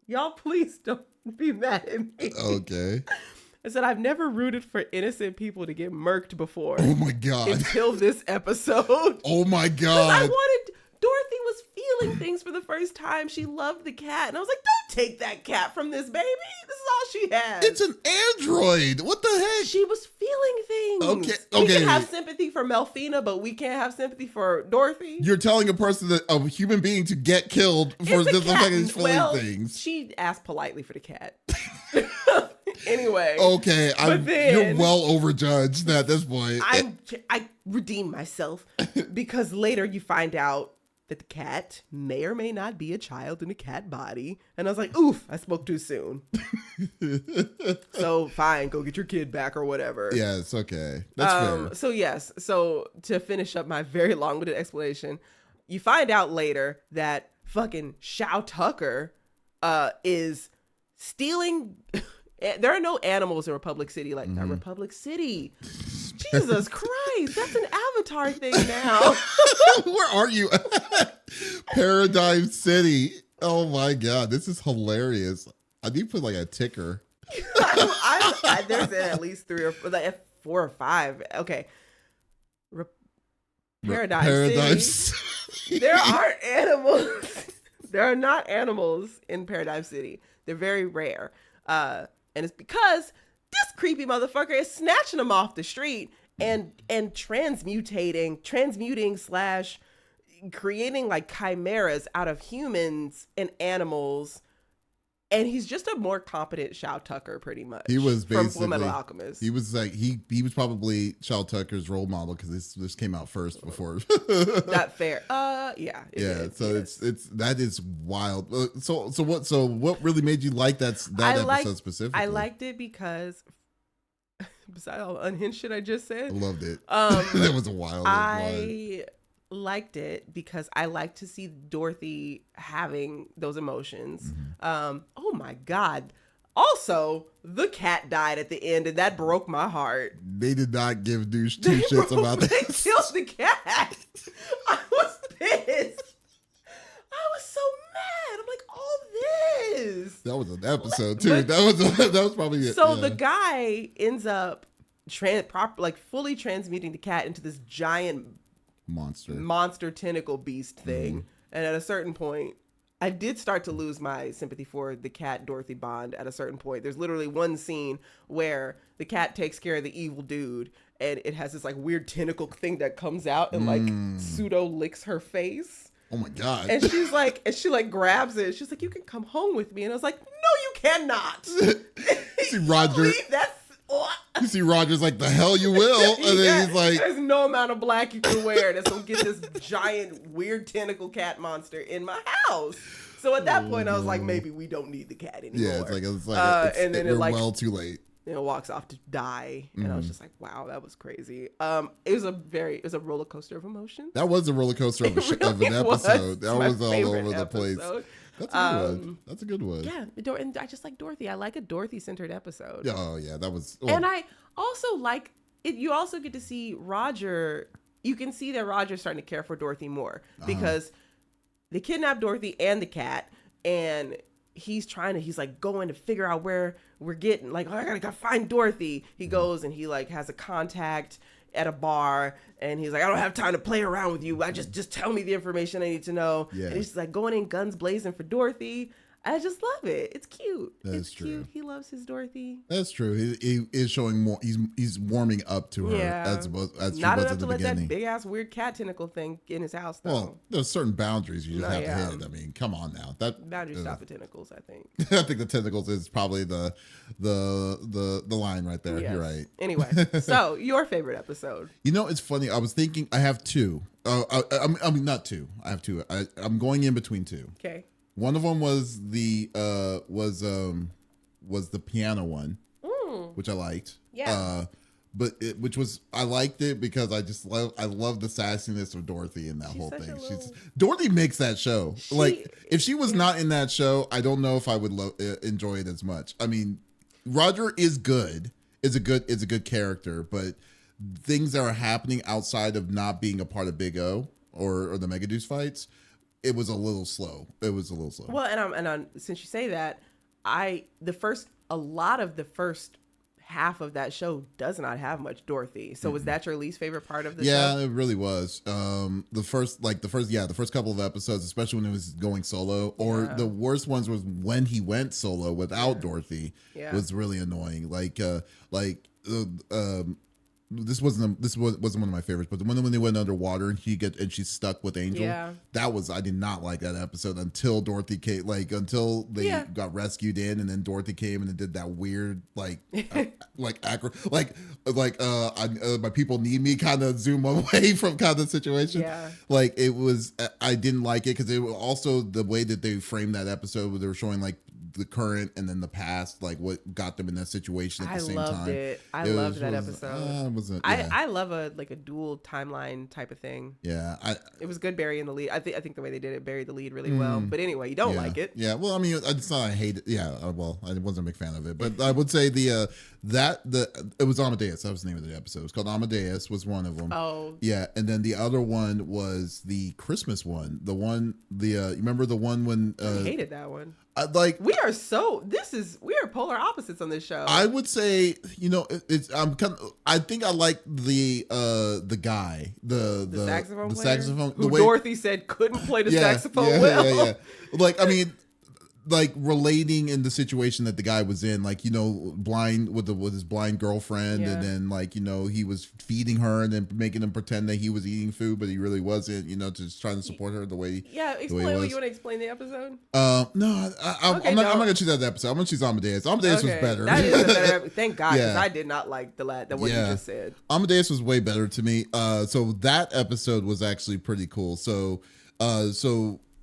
y'all please don't be mad at me. Okay. I said, I've never rooted for innocent people to get murked before. Oh my God. Until this episode. Oh my God. Dorothy was feeling things for the first time. She loved the cat. And I was like, don't take that cat from this baby. This is all she has. It's an android. What the heck? She was feeling things. Okay. We can have sympathy for Melfina, but we can't have sympathy for Dorothy. You're telling a human being to get killed for the fact that he's feeling things. She asked politely for the cat. Anyway. Okay. You're well overjudged at this point. I redeemed myself because later you find out that the cat may or may not be a child in a cat body. And I was like, oof, I spoke too soon. So fine, go get your kid back or whatever. Yeah, it's okay. That's fair. So yes, so to finish up my very long-winded explanation, you find out later that fucking Shao Tucker is stealing... There are no animals in Republic City like that. Republic City. Jesus Christ, that's an Avatar thing now. Where are you? Paradigm City. Oh my God, this is hilarious. I need to put like a ticker. There's at least 3 or 4 or 5. Okay. Paradigm City. There aren't animals. There are not animals in Paradigm City. They're very rare. And it's because this creepy motherfucker is snatching them off the street and transmuting / creating like chimeras out of humans and animals. And he's just a more competent Shao Tucker, pretty much. He was basically from Fullmetal Alchemist. He was like he was probably Shao Tucker's role model because this came out first before. Not fair. Yeah. So that is wild. So what really made you like that episode specifically? I liked it because besides all the unhinged shit I just said, I loved it. That was a wild. I liked it because I like to see Dorothy having those emotions. Oh my God. Also, the cat died at the end and that broke my heart. They did not give two shits about that. They killed the cat. I was pissed. I was so mad. I'm like, all this. That was an episode too. That was probably it. So the guy ends up fully transmuting the cat into this giant monster tentacle beast thing. And at a certain point, I did start to lose my sympathy for the cat Dorothy bond at a certain point. There's literally one scene where the cat takes care of the evil dude and it has this like weird tentacle thing that comes out and like pseudo licks her face. Oh my God. And she's like, she grabs it. She's like, you can come home with me. And I was like, no, you cannot. See Roger. You see Roger's like, the hell you will. And then he's like, there's no amount of black you can wear that's gonna get this giant weird tentacle cat monster in my house. So at that point I was like, maybe we don't need the cat anymore. Yeah, and then we're well too late. And it walks off to die. And I was just like, wow, that was crazy. It was a roller coaster of emotion. That was a roller coaster of an episode. That was all over the place. That's a good one. That's a good one. Yeah, and I just like Dorothy. I like a Dorothy-centered episode. Oh, yeah, that was... Oh. And I also like it. You also get to see Roger. You can see that Roger's starting to care for Dorothy more because they kidnapped Dorothy and the cat, and he's like going to figure out where we're getting. Like, oh, I gotta find Dorothy. He goes and he like has a contact at a bar and he's like, I don't have time to play around with you. I just tell me the information I need to know. Yeah. And he's like going in guns blazing for Dorothy. I just love it. It's cute. It's true. cute. He loves his Dorothy. That's true. He is showing more. He's warming up to her Yeah. as she Not was enough at to the let that beginning. big ass weird cat tentacle thing in his house though. Well, there's certain boundaries you just No, have yeah. to hit. I mean, come on now. That Boundaries stop at tentacles, I think. I think the tentacles is probably the line right there. Yes. You're right. Anyway, so your favorite episode? You know, it's funny. I was thinking I have two. I mean, not two. I have two. I'm going in between two. Okay. One of them was the piano one, which I liked. Yeah. I liked it because I love the sassiness of Dorothy in that whole such thing. a Dorothy makes that show. Like if she was not in that show, I don't know if I would enjoy it as much. I mean, Roger is good. Is a good character, but things that are happening outside of not being a part of Big O or the Mega Deuce fights, it was a little slow. Well, and since you say that, a lot of the first half of that show does not have much Dorothy. So was that your least favorite part of the show? Yeah, it really was. The first couple of episodes, especially when it was going solo, or the worst ones was when he went solo without Dorothy, was really annoying. This wasn't one of my favorites, but the one when they went underwater and she's stuck with Angel. Yeah. I did not like that episode until Dorothy came, until they got rescued in, and then Dorothy came and it did that weird my people need me kind of zoom away from kind of situation. Yeah. It was, I didn't like it because it was also the way that they framed that episode where they were showing the current and then the past, what got them in that situation at the same time. I loved that episode. I love a dual timeline type of thing. Yeah, it was good burying the lead. I think the way they did it buried the lead really well. But anyway, you don't like it. Yeah, well, I mean, it's not I hate it. Yeah, well, I wasn't a big fan of it, but I would say it was Amadeus. That was the name of the episode. It was called Amadeus. Was one of them. Oh, yeah, and then the other one was the Christmas one. You remember the one when I hated that one. We are polar opposites on this show. I would say, I think I like the guy, the saxophone player? saxophone, who Dorothy said couldn't play the saxophone well. Yeah. I mean, relating in the situation that the guy was in, blind with his blind girlfriend, and then he was feeding her and then making him pretend that he was eating food, but he really wasn't. Just trying to support her the way. Yeah, explain. You want to explain the episode? No, I'm not gonna choose that episode. I'm gonna choose Amadeus. Amadeus was better. That is a better. Thank God, because I did not like the what you just said. Amadeus was way better to me. So that episode was actually pretty cool. So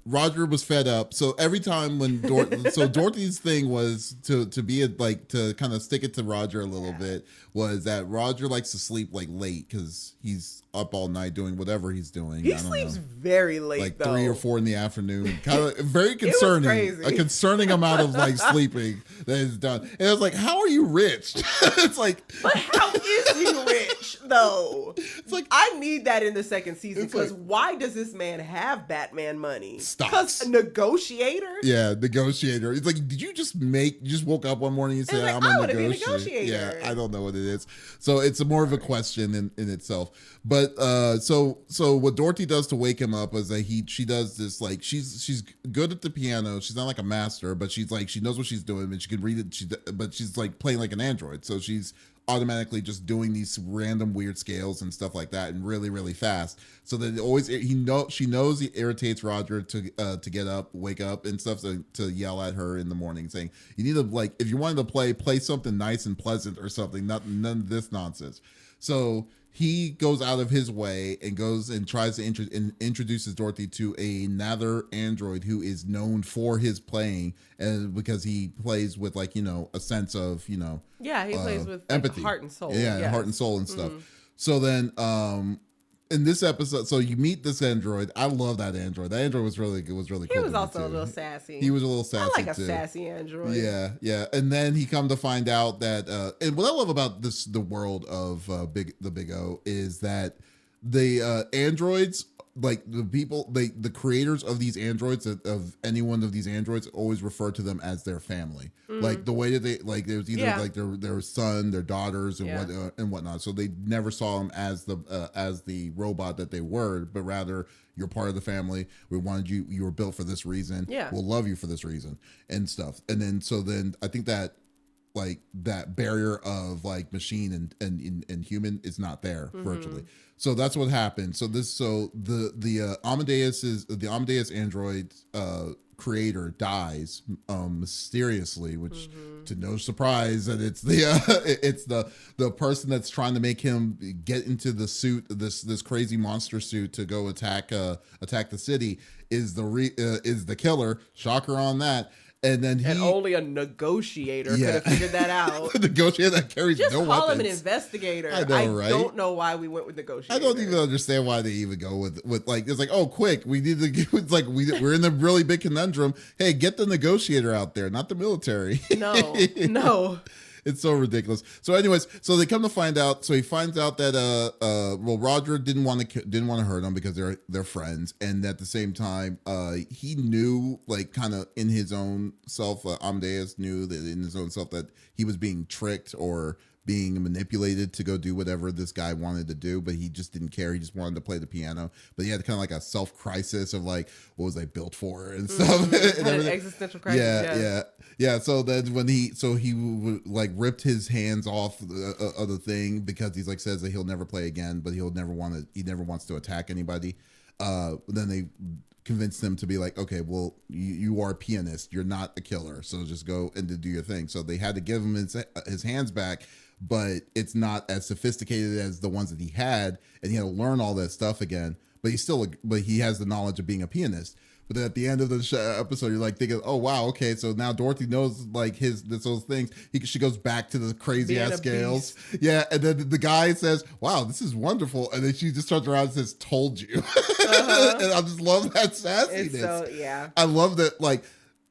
Roger was fed up. So every time when Dorothy's thing was to be to kind of stick it to Roger a little bit, was that Roger likes to sleep late because he's up all night doing whatever he's doing. He sleeps very late, 3 or 4 in the afternoon. Kind of very concerning. A concerning amount of sleeping that is done. And I was how are you rich? It's but how is he rich though? It's I need that in the second season because why does this man have Batman money? Because a negotiator. Yeah, negotiator. It's did you just woke up one morning and said I'm a negotiator? Yeah, I don't know what it is. So it's more of a question in itself. But so what Dorothy does to wake him up is that she does this she's good at the piano. She's not a master, but she's she knows what she's doing and she can read it. But she's playing like an android, so she's automatically just doing these random weird scales and stuff like that and really really fast. So that she knows he irritates Roger to get up, wake up and stuff, to yell at her in the morning saying you need to if you wanted to play something nice and pleasant or something, none of this nonsense. So he goes out of his way and goes and tries to introduces Dorothy to another android who is known for his playing, and because he plays with a sense of he plays with empathy, heart and soul, heart and soul and stuff. So then in this episode, so you meet this android. I love that android. That android was really cool. He was also a little sassy. He was a little sassy. I like a sassy android. Yeah. And then he come to find out that, and what I love about the world of the Big O is that the androids like the people, the creators of these androids, of any one of these androids, always refer to them as their family. Like the way that they, like, it was either like their son, their daughters, and and whatnot. So they never saw them as the robot that they were, but rather, you're part of the family. We wanted you. You were built for this reason. Yeah. We'll love you for this reason and stuff. And then I think that, like, that barrier of like machine and human is not there virtually. So that's what happened. So the Amadeus android creator dies mysteriously, which to no surprise that it's the person that's trying to make him get into the suit, this crazy monster suit to go attack the city, is the killer. Shocker on that. And then only a negotiator could have figured that out. The negotiator that carries just no weapons. Just call him an investigator. I know, right? I don't know why we went with negotiator. I don't even understand why they even go with like, it's like, oh, quick, we need to get, it's like we're in a really big conundrum. Hey, get the negotiator out there, not the military. No. It's so ridiculous. So anyways, so they come to find out. So he finds out that Roger didn't want to hurt him because they're friends, and at the same time, he knew, like, kind of in his own self, Amadeus knew that in his own self that he was being tricked or being manipulated to go do whatever this guy wanted to do, but he just didn't care. He just wanted to play the piano. But he had kind of like a self-crisis of like, what was I built for and stuff. And an existential crisis. Yeah. So then when he like ripped his hands off of the thing, because he's like, says that he'll never play again, but he never wants to attack anybody. Then they convinced him to be like, okay, well, you are a pianist. You're not a killer. So just go and do your thing. So they had to give him his hands back, but it's not as sophisticated as the ones that he had, and he had to learn all that stuff again. But he has the knowledge of being a pianist. But then at the end of the episode, you're like thinking, oh wow, okay, so now Dorothy knows like those things. She goes back to the crazy ass scales, and then the guy says, "Wow, this is wonderful," and then she just turns around and says, "Told you," and I just love that sassiness. I love that. Like,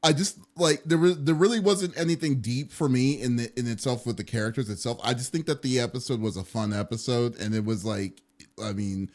I just like there really wasn't anything deep for me in itself with the characters itself. I just think that the episode was a fun episode, and it was like, I mean,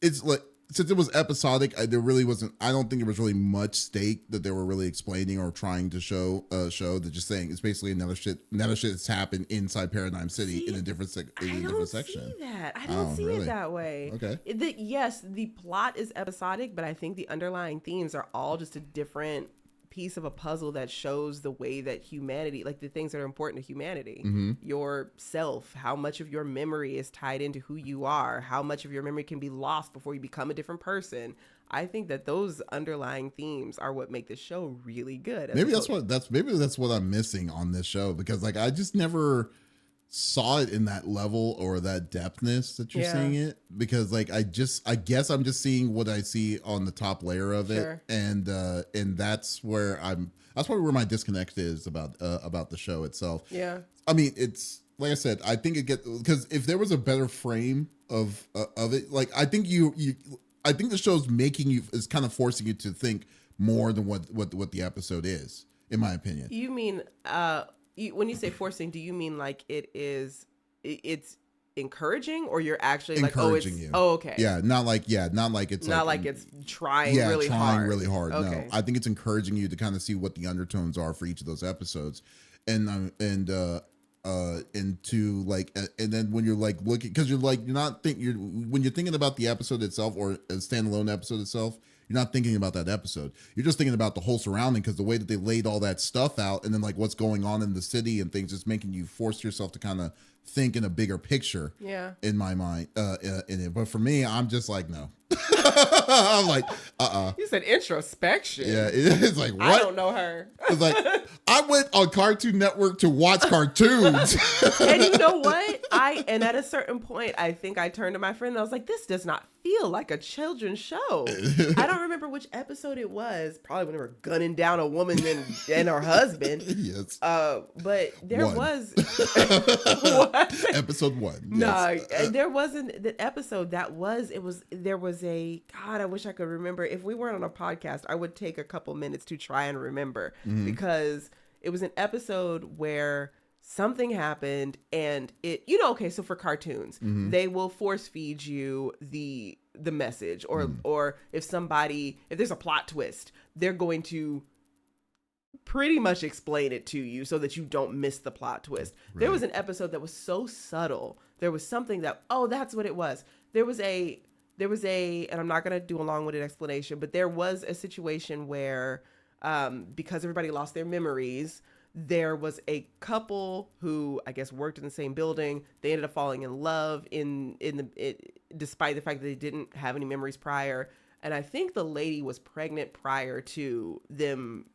it's like, since it was episodic, there really wasn't. I don't think there was really much stake that they were really explaining or trying to show. They're just saying it's basically another shit that's happened inside Paradigm City in a different section. I don't see that. I don't see it that way. Okay. Yes, the plot is episodic, but I think the underlying themes are all just a different piece of a puzzle that shows the way that humanity, like the things that are important to humanity, yourself, how much of your memory is tied into who you are, how much of your memory can be lost before you become a different person. I think that those underlying themes are what make this show really good. Maybe that's what I'm missing on this show, because like I just never saw it in that level or that depthness that you're seeing it, because like I guess I'm just seeing what I see on the top layer of it, and that's probably where my disconnect is about the show itself. I mean, it's like I said, I think because if there was a better frame of it, like I think I think the show's is kind of forcing you to think more than what the episode is, in my opinion. You mean when you say forcing, do you mean like it's encouraging, or you're actually encouraging you? Oh, okay. Yeah, not like it's trying really hard. Okay. No, I think it's encouraging you to kind of see what the undertones are for each of those episodes, and to like, and then when you're like looking, because when you're thinking about the episode itself or a standalone episode itself, you're not thinking about that episode. You're just thinking about the whole surrounding, because the way that they laid all that stuff out, and then like what's going on in the city and things, just making you force yourself to kind of think in a bigger picture. In my mind, in it. But for me, I'm just like, no. I'm like, You said introspection. Yeah, it's like, what? I don't know her. It's like, I went on Cartoon Network to watch cartoons. And you know what? And at a certain point, I think I turned to my friend and I was like, this does not feel like a children's show. I don't remember which episode it was. Probably when they were gunning down a woman and her husband. Yes. But there was episode 1. No, yes. There wasn't the episode there was a, God, I wish I could remember. If we weren't on a podcast, I would take a couple minutes to try and remember, because it was an episode where something happened and it, okay, so for cartoons, they will force feed you the the message, or if there's a plot twist, they're going to pretty much explain it to you so that you don't miss the plot twist. Right. There was an episode that was so subtle. There was something that, that's what it was. There was a, and I'm not going to do a long-winded explanation, but there was a situation where, because everybody lost their memories, there was a couple who I guess worked in the same building. They ended up falling in love despite the fact that they didn't have any memories prior. And I think the lady was pregnant prior to them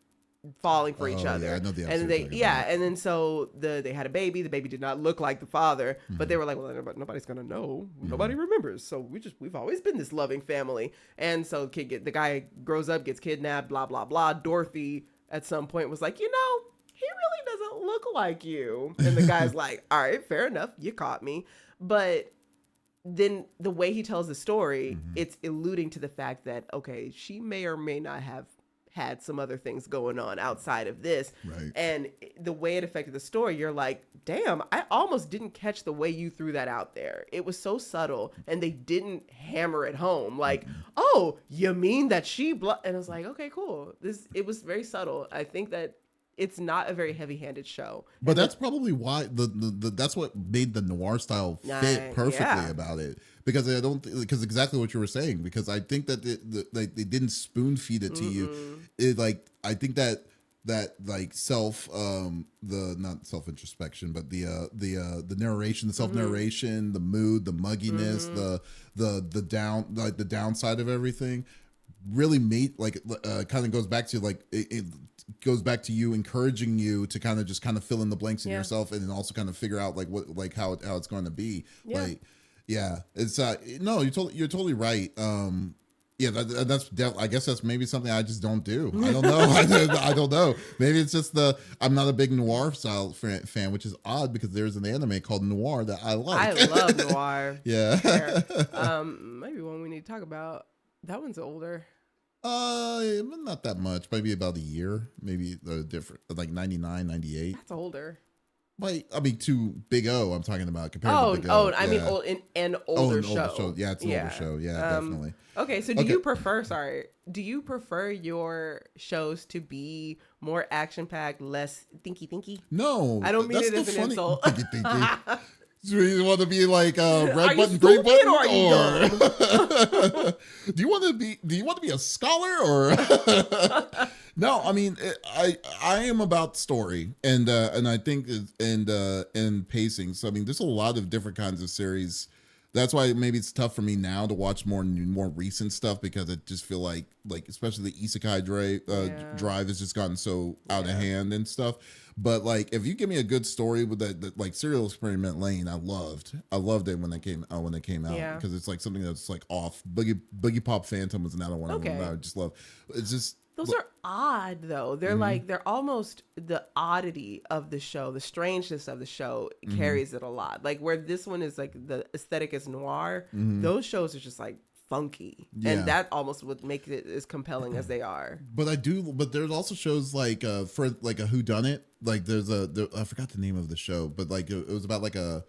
falling for each other. Yeah, I know the and and then so they had a baby. The baby did not look like the father, but they were like, well, nobody's gonna know. Nobody remembers. So we've always been this loving family. And so the guy grows up, gets kidnapped, blah blah blah. Dorothy at some point was like, he really doesn't look like you. And the guy's like, all right, fair enough, you caught me. But then the way he tells the story, it's alluding to the fact that, okay, she may or may not have had some other things going on outside of this. Right. And the way it affected the story, you're like, damn, I almost didn't catch the way you threw that out there. It was so subtle, and they didn't hammer it home. Like, oh, you mean that and I was like, okay, cool. It was very subtle. I think that it's not a very heavy-handed show. But that's probably why that's what made the noir style fit perfectly about it. Because because exactly what you were saying. Because I think that they didn't spoon feed it to you. I think that like not self introspection, but the narration, the self narration, the mood, the mugginess, the downside of everything, really made kind of goes back to it goes back to you encouraging you to kind of fill in the blanks in yourself, and then also kind of figure out how it's going to be. It's no, you're totally right. I guess that's maybe something I just don't do. I don't know. I don't know. Maybe it's just I'm not a big noir style fan, which is odd because there's an anime called Noir that I like. I love noir. Yeah. Maybe one we need to talk about. That one's older. Not that much. Maybe about a year. Maybe different, like 99, 98. That's older. To Big O, I'm talking about compared to Big O. I mean, an older show. Yeah, it's an older show. Yeah, definitely. Okay, so do you prefer your shows to be more action-packed, less thinky? No. I don't mean it as an insult. Thinky. So you want to be like red button, green button, or are you dumb? Do you want to be a scholar or? No, I mean I am about story and I think and pacing. So I mean, there's a lot of different kinds of series. That's why maybe it's tough for me now to watch more recent stuff because I just feel like especially the isekai drive has just gotten so out of hand and stuff. But if you give me a good story with that like Serial Experiment Lane, I loved it when it came out because it's like something that's like off. Boogie Pop Phantom was another one of them that I just love. It's just those are odd though. They're they're almost the oddity of the show, the strangeness of the show carries it a lot. Like where this one is like the aesthetic is noir, those shows are just like funky, and that almost would make it as compelling as they are. But there's also shows for like a whodunit. Like I forgot the name of the show, but it was about like a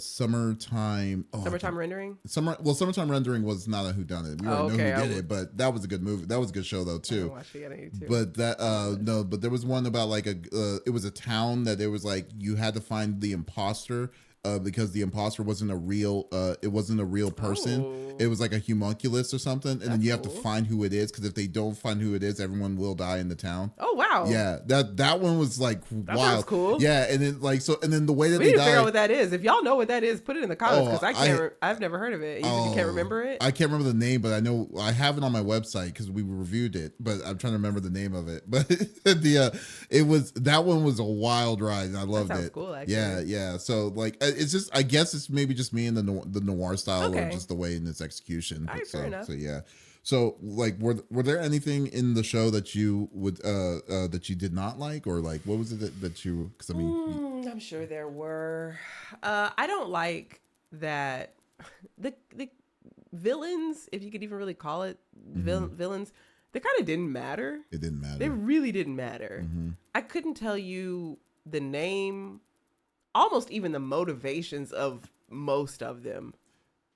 summertime rendering. Summertime Rendering was not a whodunit. We already know who did it, but that was a good movie. That was a good show though too. Watch it on YouTube. But that but there was one about it was a town that it was like you had to find the imposter. Because the imposter wasn't a real person. Oh. It was like a homunculus or something, and then you have to find who it is. Because if they don't find who it is, everyone will die in the town. Oh wow! Yeah, that one was like that wild. Sounds cool. Yeah, and then and then the way that we they need to died. figure out what that is. If y'all know what that is, put it in the comments because I've never heard of it. You can't remember it. I can't remember the name, but I know I have it on my website because we reviewed it. But I'm trying to remember the name of it. But that one was a wild ride, and I loved it. Cool, actually. Yeah. So it's just I guess it's maybe just me and the noir style or just the way in its execution. All right, fair enough. So yeah. So were there anything in the show that you would that you did not like, or what was it that you? Because I mean, I'm sure there were. I don't like that the villains, if you could even really call it villains. They kind of didn't matter. It didn't matter. They really didn't matter. I couldn't tell you the name. Almost even the motivations of most of them.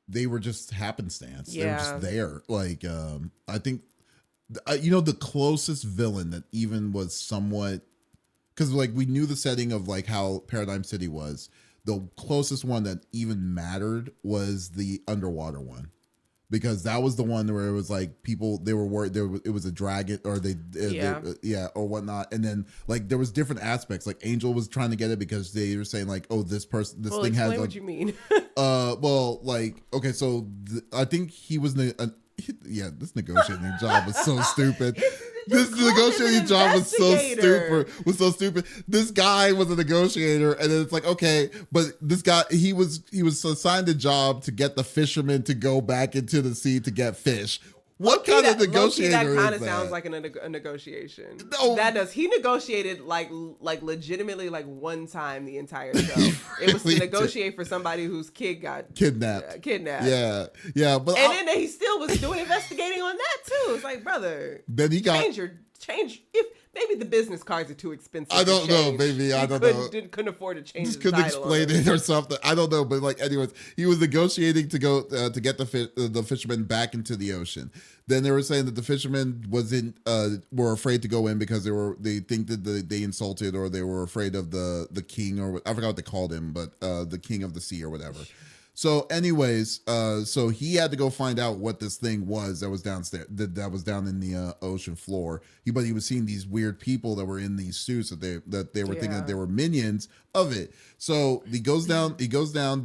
they were just happenstance. They were Yeah. just there. Like, I think, the closest villain that even was somewhat, because like we knew the setting of like how Paradigm City was. The closest one that even mattered was the underwater one, because that was the one where it was like people, they were worried it was a dragon, or or whatnot, and then like there was different aspects. Like Angel was trying to get it because they were saying like, oh, this thing has what you mean. well, like, okay, so I think he was this negotiating job was so stupid. This negotiating job was so stupid. This guy was a negotiator, and then it's like, okay, but this guy, he was assigned a job to get the fishermen to go back into the sea to get fish. What kind of negotiator that kind is of that? sounds like a negotiation. No. That does. He negotiated like legitimately like one time the entire show. It was to negotiate for somebody whose kid got kidnapped. Yeah, but then he still was doing investigating on that too. It's like, brother, then he got change if maybe the business cards are too expensive. I don't know, baby. I don't know. Couldn't afford to change. Just couldn't explain it or something. I don't know, but like, anyways, he was negotiating to go to get the fishermen back into the ocean. Then they were saying that the fishermen were afraid to go in because they think that they insulted, or they were afraid of the king, or I forgot what they called him, but the king of the sea or whatever. So anyways, so he had to go find out what this thing was that was downstairs, that was down in the ocean floor. But he was seeing these weird people that were in these suits that they were thinking that they were minions of it. So he goes down,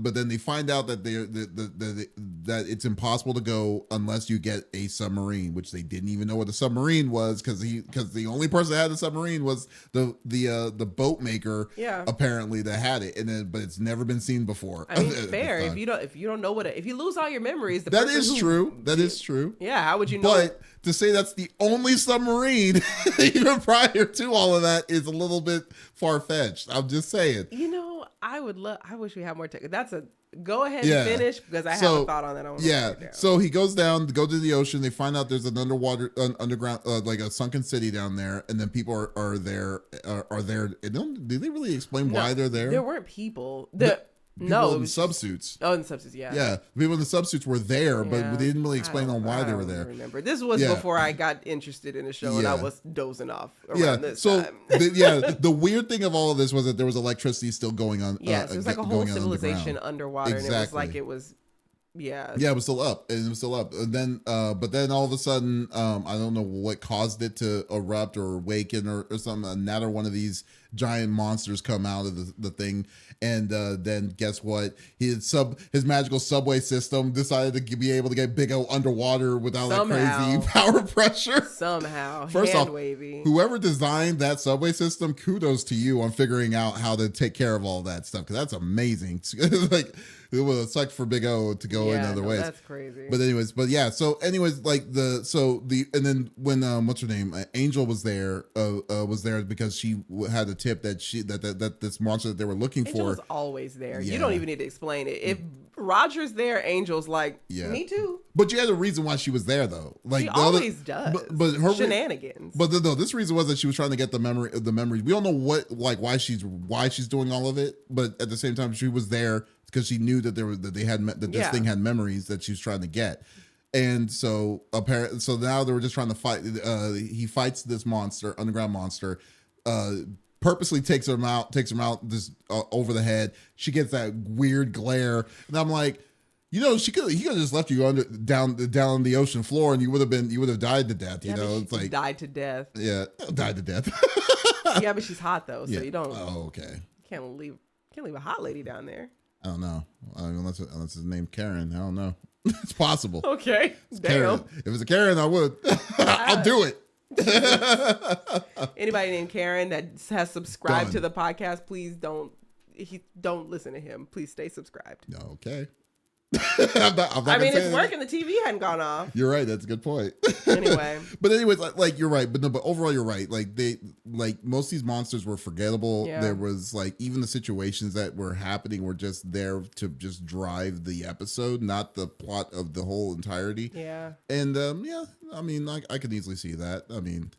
but then they find out that that it's impossible to go unless you get a submarine, which they didn't even know what a submarine was, because the only person that had the submarine was the boat maker, apparently, that had it, and then but it's never been seen before. I mean, fair. If you don't know if you lose all your memories, that is true. Yeah, how would you know? But to say that's the only submarine, even prior to all of that, is a little bit far fetched. I'm just saying. I wish we had more tech. That's a go ahead and finish, because I have a thought on that. So he goes down to go to the ocean. They find out there's an underground, like a sunken city down there, and then people are there. Do they really explain why they're there? There weren't people. People in the subsuits. Oh, in the subsuits, yeah. Yeah, people in the subsuits were there, but they didn't really explain on why they were there. Remember, this was before I got interested in the show, and I was dozing off around this time. The weird thing of all of this was that there was electricity still going on. Yes, it was like a whole civilization underwater, and it was like it was. Yeah, it was still up, and then, but then all of a sudden, I don't know what caused it to erupt or awaken or something. Another one of these giant monsters come out of the thing, and then guess what? His magical subway system decided to be able to get Big O underwater without that crazy power pressure. Somehow, first off, whoever designed that subway system, kudos to you on figuring out how to take care of all that stuff, because that's amazing. Like, it would have sucked for Big O to go in other ways. That's crazy. But anyways, like and then when what's her name, Angel was there because she had a tip that this monster that they were looking Angel for was always there. You don't even need to explain it. If Roger's there, Angel's like, me too. But you had a reason why she was there, though. Like, she always does. But her shenanigans. But no, this reason was that she was trying to get the memories. We don't know why she's doing all of it. But at the same time, she was there because she knew that this thing had memories that she was trying to get. And so now they were just trying to fight. He fights this monster, underground monster. Purposely takes him out just over the head. She gets that weird glare, and I'm like, he could have just left you down the ocean floor, and you would have died to death. It's like died to death. Yeah, died to death. Yeah, but she's hot though, so you don't. Oh, okay. Can't leave a hot lady down there. I don't know. Unless it's named Karen. I don't know. It's possible. Okay. Damn. Karen. If it's a Karen, I would. I'll do it. Anybody named Karen that has subscribed to the podcast, please don't listen to him. Please stay subscribed. Okay. I'm not it's working. The TV hadn't gone off. You're right. That's a good point. Anyway. But anyways, like you're right. But overall, you're right. Like most of these monsters were forgettable. Yeah. There was like even the situations that were happening were just there to just drive the episode, not the plot of the whole entirety. Yeah. And I mean, I could easily see that. I mean,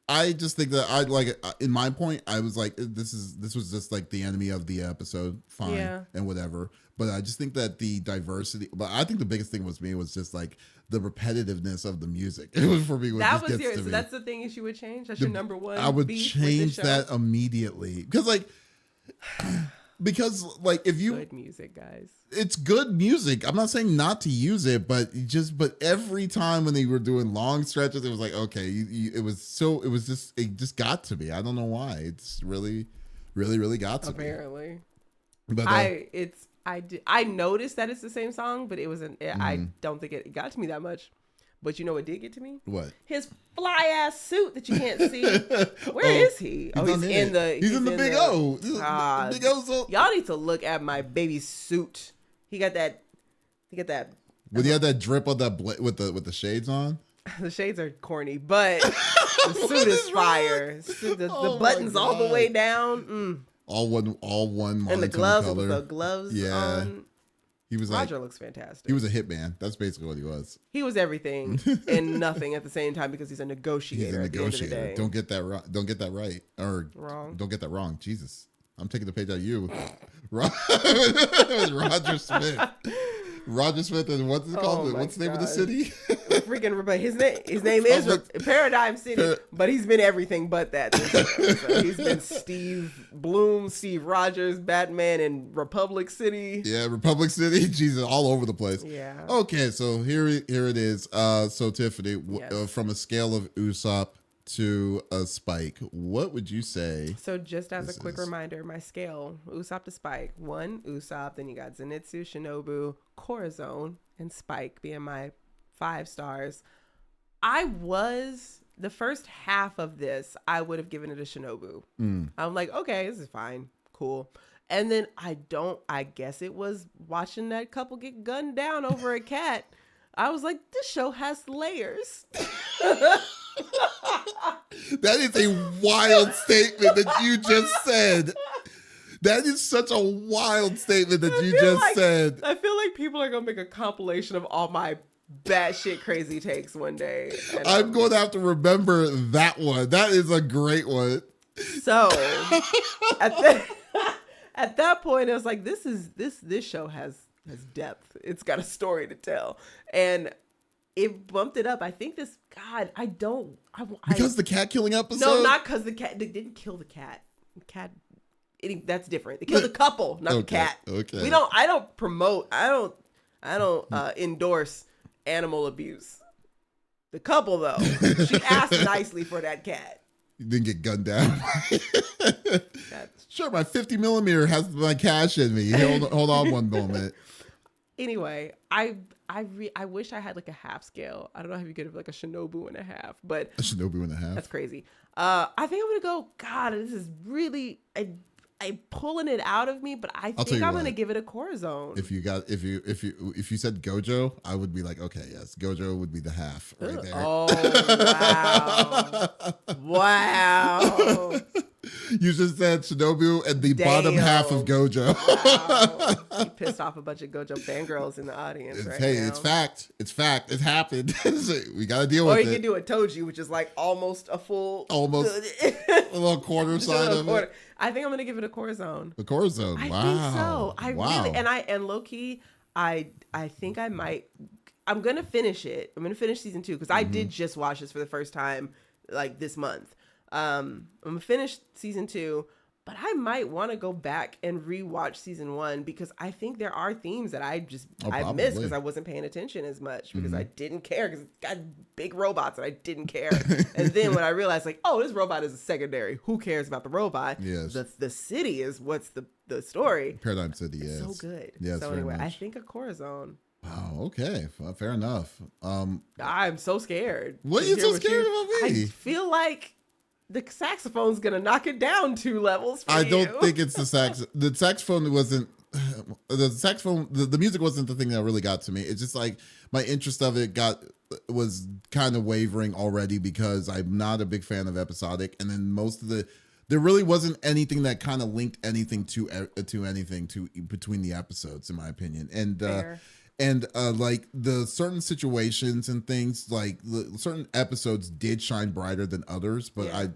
I just think that I like in my point, I was like, this was just like the enemy of the episode, fine and whatever. But I just think that the diversity. But I think the biggest thing was just like the repetitiveness of the music. It was for me. That was yours. So that's the thing you would change. That's your number one. I would change that immediately because like if you good music, guys. It's good music. I'm not saying not to use it, but every time when they were doing long stretches, it was like, okay, it just got to me. I don't know why. It's really, really, really got to me. Apparently. But I noticed that it's the same song, but I don't think it got to me that much. But you know what did get to me? What? His fly ass suit that you can't see. Where is he? He's in the Big O. Big O. Y'all need to look at my baby's suit. He got that. Would he have that drip on that with the shades on? The shades are corny, but the suit is fire. The buttons all the way down. All one. And the gloves color. with the gloves on. He was Roger looks fantastic. He was a hitman. That's basically what he was. He was everything and nothing at the same time because he's a negotiator. He's a negotiator. Don't get that wrong. Don't get that right. Or wrong. Don't get that wrong. Jesus. I'm taking the page out of you. Roger Smith. Roger Smith and what's it called? What's the name of the city? Freaking, but his name is Paradigm City, but he's been everything but that. So he's been Steve Bloom, Steve Rogers, Batman, and Republic City. Yeah, Republic City. Jesus, all over the place. Yeah. Okay, so here it is. So Tiffany, from a scale of Usopp to a Spike, what would you say? So just as a quick reminder, my scale, Usopp to Spike. 1, Usopp, then you got Zenitsu, Shinobu, Corazon, and Spike being my 5 stars. The first half of this, I would have given it a Shinobu. I'm like, okay, this is fine, cool. And then I guess it was watching that couple get gunned down over a cat. I was like, this show has layers. That is a wild statement that you just said. That is such a wild statement that you just said. I feel like people are going to make a compilation of all my batshit crazy takes one day. I'm going to have to remember that one. That is a great one. So, at that point, I was like, this show has depth. It's got a story to tell. And it bumped it up. I think this, God, because the cat killing episode? No, not because the cat. They didn't kill the cat. That's different. They killed the couple, not the cat. Okay. I don't endorse animal abuse. The couple, though, she asked nicely for that cat. You didn't get gunned down. Sure, my 50 millimeter has my cash in me. Hold on one moment. Anyway, I wish I had like a half scale. I don't know if you could have like a Shinobu and a half, but a Shinobu and a half. That's crazy. I think I'm gonna go. God, this is really I'm pulling it out of me, but I think I'm gonna give it a Corazon. If you said Gojo, I would be like, okay, yes, Gojo would be the half right there. Oh wow! You just said Shinobu and the bottom half of Gojo. Wow. You pissed off a bunch of Gojo fangirls in the audience right now. It's fact. It's fact. It happened. We got to deal with it. Or you can do a Toji, which is like almost a a little quarter side of it. I think I'm going to give it a Corazon. A Corazon. Wow. I think so. Really, low key, I think I might, I'm going to finish it. I'm going to finish season 2 because I did just watch this for the first time like this month. I'm gonna finish season 2, but I might want to go back and rewatch season 1 because I think there are themes that I missed because I wasn't paying attention as much because I didn't care because it's got big robots and I didn't care. And then when I realized like, oh, this robot is a secondary. Who cares about the robot? Yes. The city is what's the story. Paradigm City, yes. So good. Yes, so anyway, I think a Corazon. Wow. Okay. Fair enough. I'm so scared. What are you so scared about me? I feel like the saxophone's gonna knock it down 2 levels for you. I don't think it's the sax. The saxophone wasn't. The saxophone. The music wasn't the thing that really got to me. It's just like my interest of it was kind of wavering already because I'm not a big fan of episodic, and then there really wasn't anything that kind of linked anything to anything between the episodes, in my opinion. And And like the certain situations and things, like the certain episodes did shine brighter than others, but Yeah.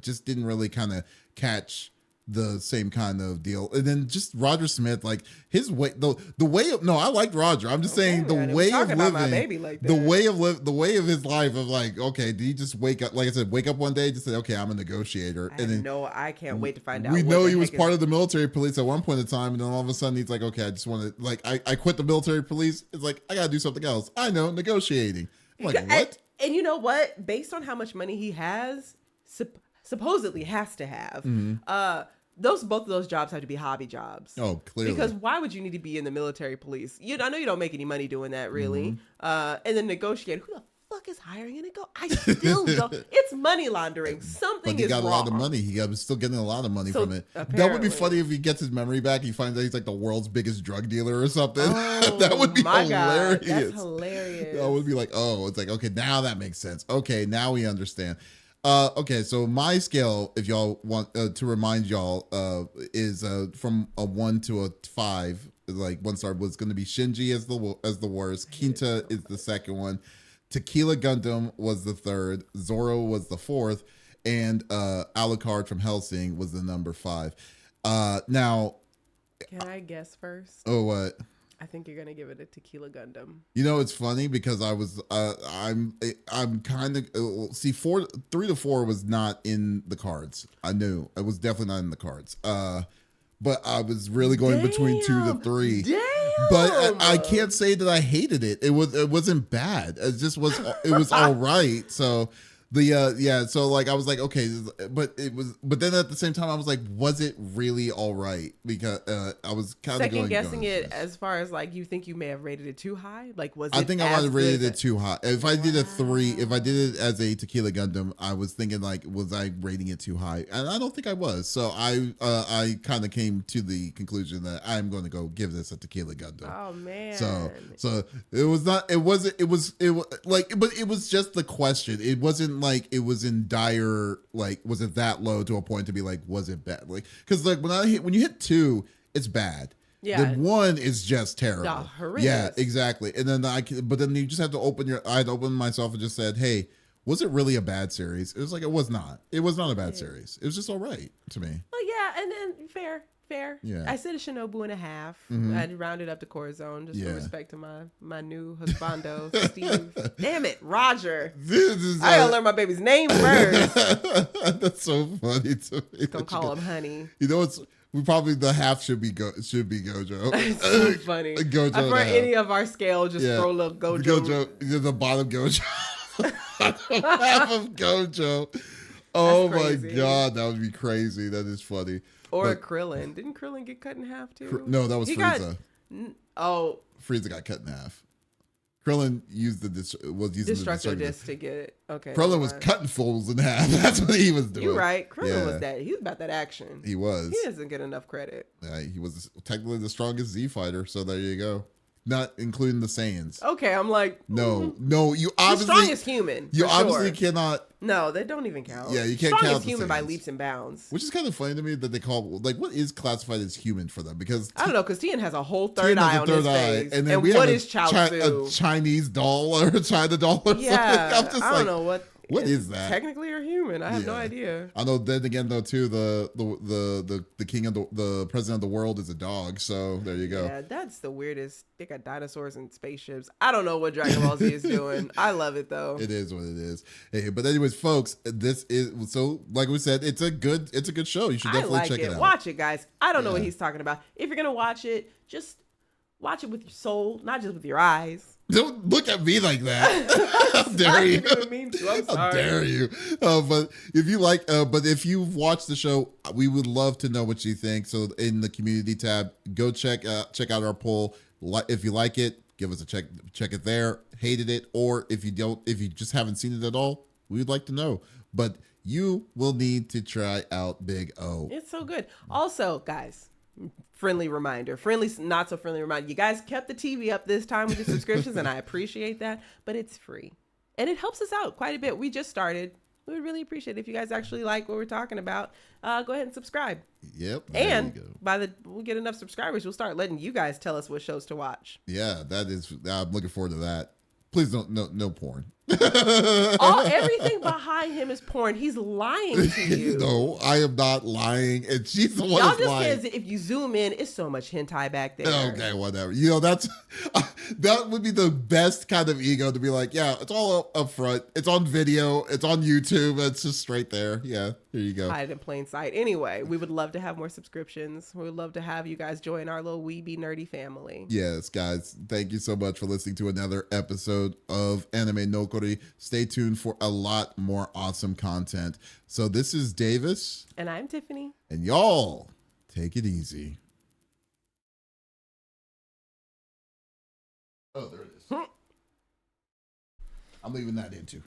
just didn't really kind of catch the same kind of deal. And then just Roger Smith, like his way, the way of, no, I liked Roger. I'm just saying the man, way of talking about my living, baby like the that. way of his life of like, okay, did he just wake up? Like I said, wake up one day, just say, okay, I'm a negotiator. I and then know. I can't wait to find out. we what know the he was heck part of the military police at one point in time, and then all of a sudden he's like, okay, I just want to, like, I quit the military police. It's like, I got to do something else. I know, negotiating. I'm like, what? And you know what? Based on how much money he has, supposedly has to have, both of those jobs have to be hobby jobs. Oh, clearly. Because why would you need to be in the military police? I know you don't make any money doing that, really. And then negotiate. Who the fuck is hiring a nego? I still don't. It's money laundering. Something But he is got wrong. a lot of money. He was still getting a lot of money So, from it. That would be apparently. funny if he gets his memory back. He finds out he's like the world's biggest drug dealer or something. Oh, that would be my hilarious. God, that's hilarious. That would be like, oh, it's like, okay, now that makes sense. Okay, now we understand. Okay, so my scale, if y'all want to remind y'all, is from a 1 to a 5. Like 1 star was going to be Shinji as the worst. Kinta is the second one. Tequila Gundam was the third. Zoro was the fourth, and Alucard from Hellsing was the number 5. Now, can I guess first? Oh, what? I think you're gonna give it a Tequila Gundam. You know, it's funny because I was, I'm kind of 3 to 4 was not in the cards. I knew it was definitely not in the cards. But I was really going between 2 to 3. Damn. But I can't say that I hated it. It wasn't bad. It just was. It was all right. So so like I was like, okay, but then at the same time I was like, was it really all right? Because I was kind of second guessing it as far as like you think you may have rated it too high. Like was it? I think I might have rated it too high. If I did a 3, if I did it as a Tequila Gundam, I was thinking like, was I rating it too high? And I don't think I was. So I kind of came to the conclusion that I'm going to go give this a Tequila Gundam. Oh man. So it was not. It wasn't. It was like, but it was just the question. It wasn't like it was in dire, like, was it that low to a point to be like, was it bad? Like, because like when you hit 2, it's bad. Yeah. Then 1 is just terrible. Horrendous. Yeah, exactly. And then but then you just have to I'd open myself and just said, hey, was it really a bad series? It was like, it was not. It was not a bad series. It was just all right to me. Well, yeah, and then fair. Yeah. I said a Shinobu and a half. I'd rounded up to Corazon just for respect to my new husbando, Steve. Damn it, Roger. I gotta learn my baby's name first. That's so funny to me. Gonna call him Honey. You know, the half should be Gojo. It's so funny. Gojo for any of our scale, just throw a little Gojo. The bottom Gojo. Half of Gojo. Oh my God, that would be crazy. That is funny. Or Krillin. Didn't Krillin get cut in half too? No, that was Frieza. Oh. Frieza got cut in half. Krillin used the destructor disc to get it. Okay. Krillin was cutting fools in half. That's what he was doing. You're right. Krillin was that. He was about that action. He was. He doesn't get enough credit. He was technically the strongest Z fighter. So there you go. Not including the Saiyans. Okay, I'm like, no. You obviously the strongest human. You obviously cannot. No, they don't even count. Yeah, you can't strongest count the human by Saiyans. leaps and bounds. Which is kind of funny to me that they call, like, what is classified as human for them? Because I don't know, because Tien has a whole third eye on his face. And then what is Chiao Tzu? A Chinese doll or a China doll or something. I'm just I don't know what is that? Technically or human? I have no idea. I know. Then again, though, too, the king of the president of the world is a dog. So there you go. Yeah, that's the weirdest. They got dinosaurs and spaceships. I don't know what Dragon Ball Z is doing. I love it though. It is what it is. Hey, but anyways, folks, this is so. Like we said, it's a good show. You should definitely check it out. Watch it, guys. I don't know what he's talking about. If you're gonna watch it, just watch it with your soul, not just with your eyes. Don't look at me like that. How dare you? I'm sorry. How dare you? But if you've watched the show, we would love to know what you think. So in the community tab, go check out our poll. If you like it, give us a check it there. Hated it, or if you just haven't seen it at all, we'd like to know. But you will need to try out Big O. It's so good. Also, guys, not so friendly reminder. You guys kept the TV up this time with your subscriptions, and I appreciate that, but it's free. And it helps us out quite a bit. We just started. We would really appreciate it if you guys actually like what we're talking about. Go ahead and subscribe. Yep. And we get enough subscribers, we'll start letting you guys tell us what shows to watch. Yeah, I'm looking forward to that. Please don't, no porn. Everything behind him is porn. He's lying to you. No, I am not lying, and she's the one Y'all that's just lying. says if you zoom in, it's so much hentai back there. Okay, whatever. That would be the best kind of ego to be like, yeah, it's all up front. It's on video. It's on YouTube. It's just straight there. Yeah, here you go. Hide it in plain sight. Anyway, we would love to have more subscriptions. We would love to have you guys join our little weeby nerdy family. Yes, guys. Thank you so much for listening to another episode of Anime Nokori. Stay tuned for a lot more awesome content. So this is Davis. And I'm Tiffany. And y'all, take it easy. Oh, there it is. I'm leaving that in too.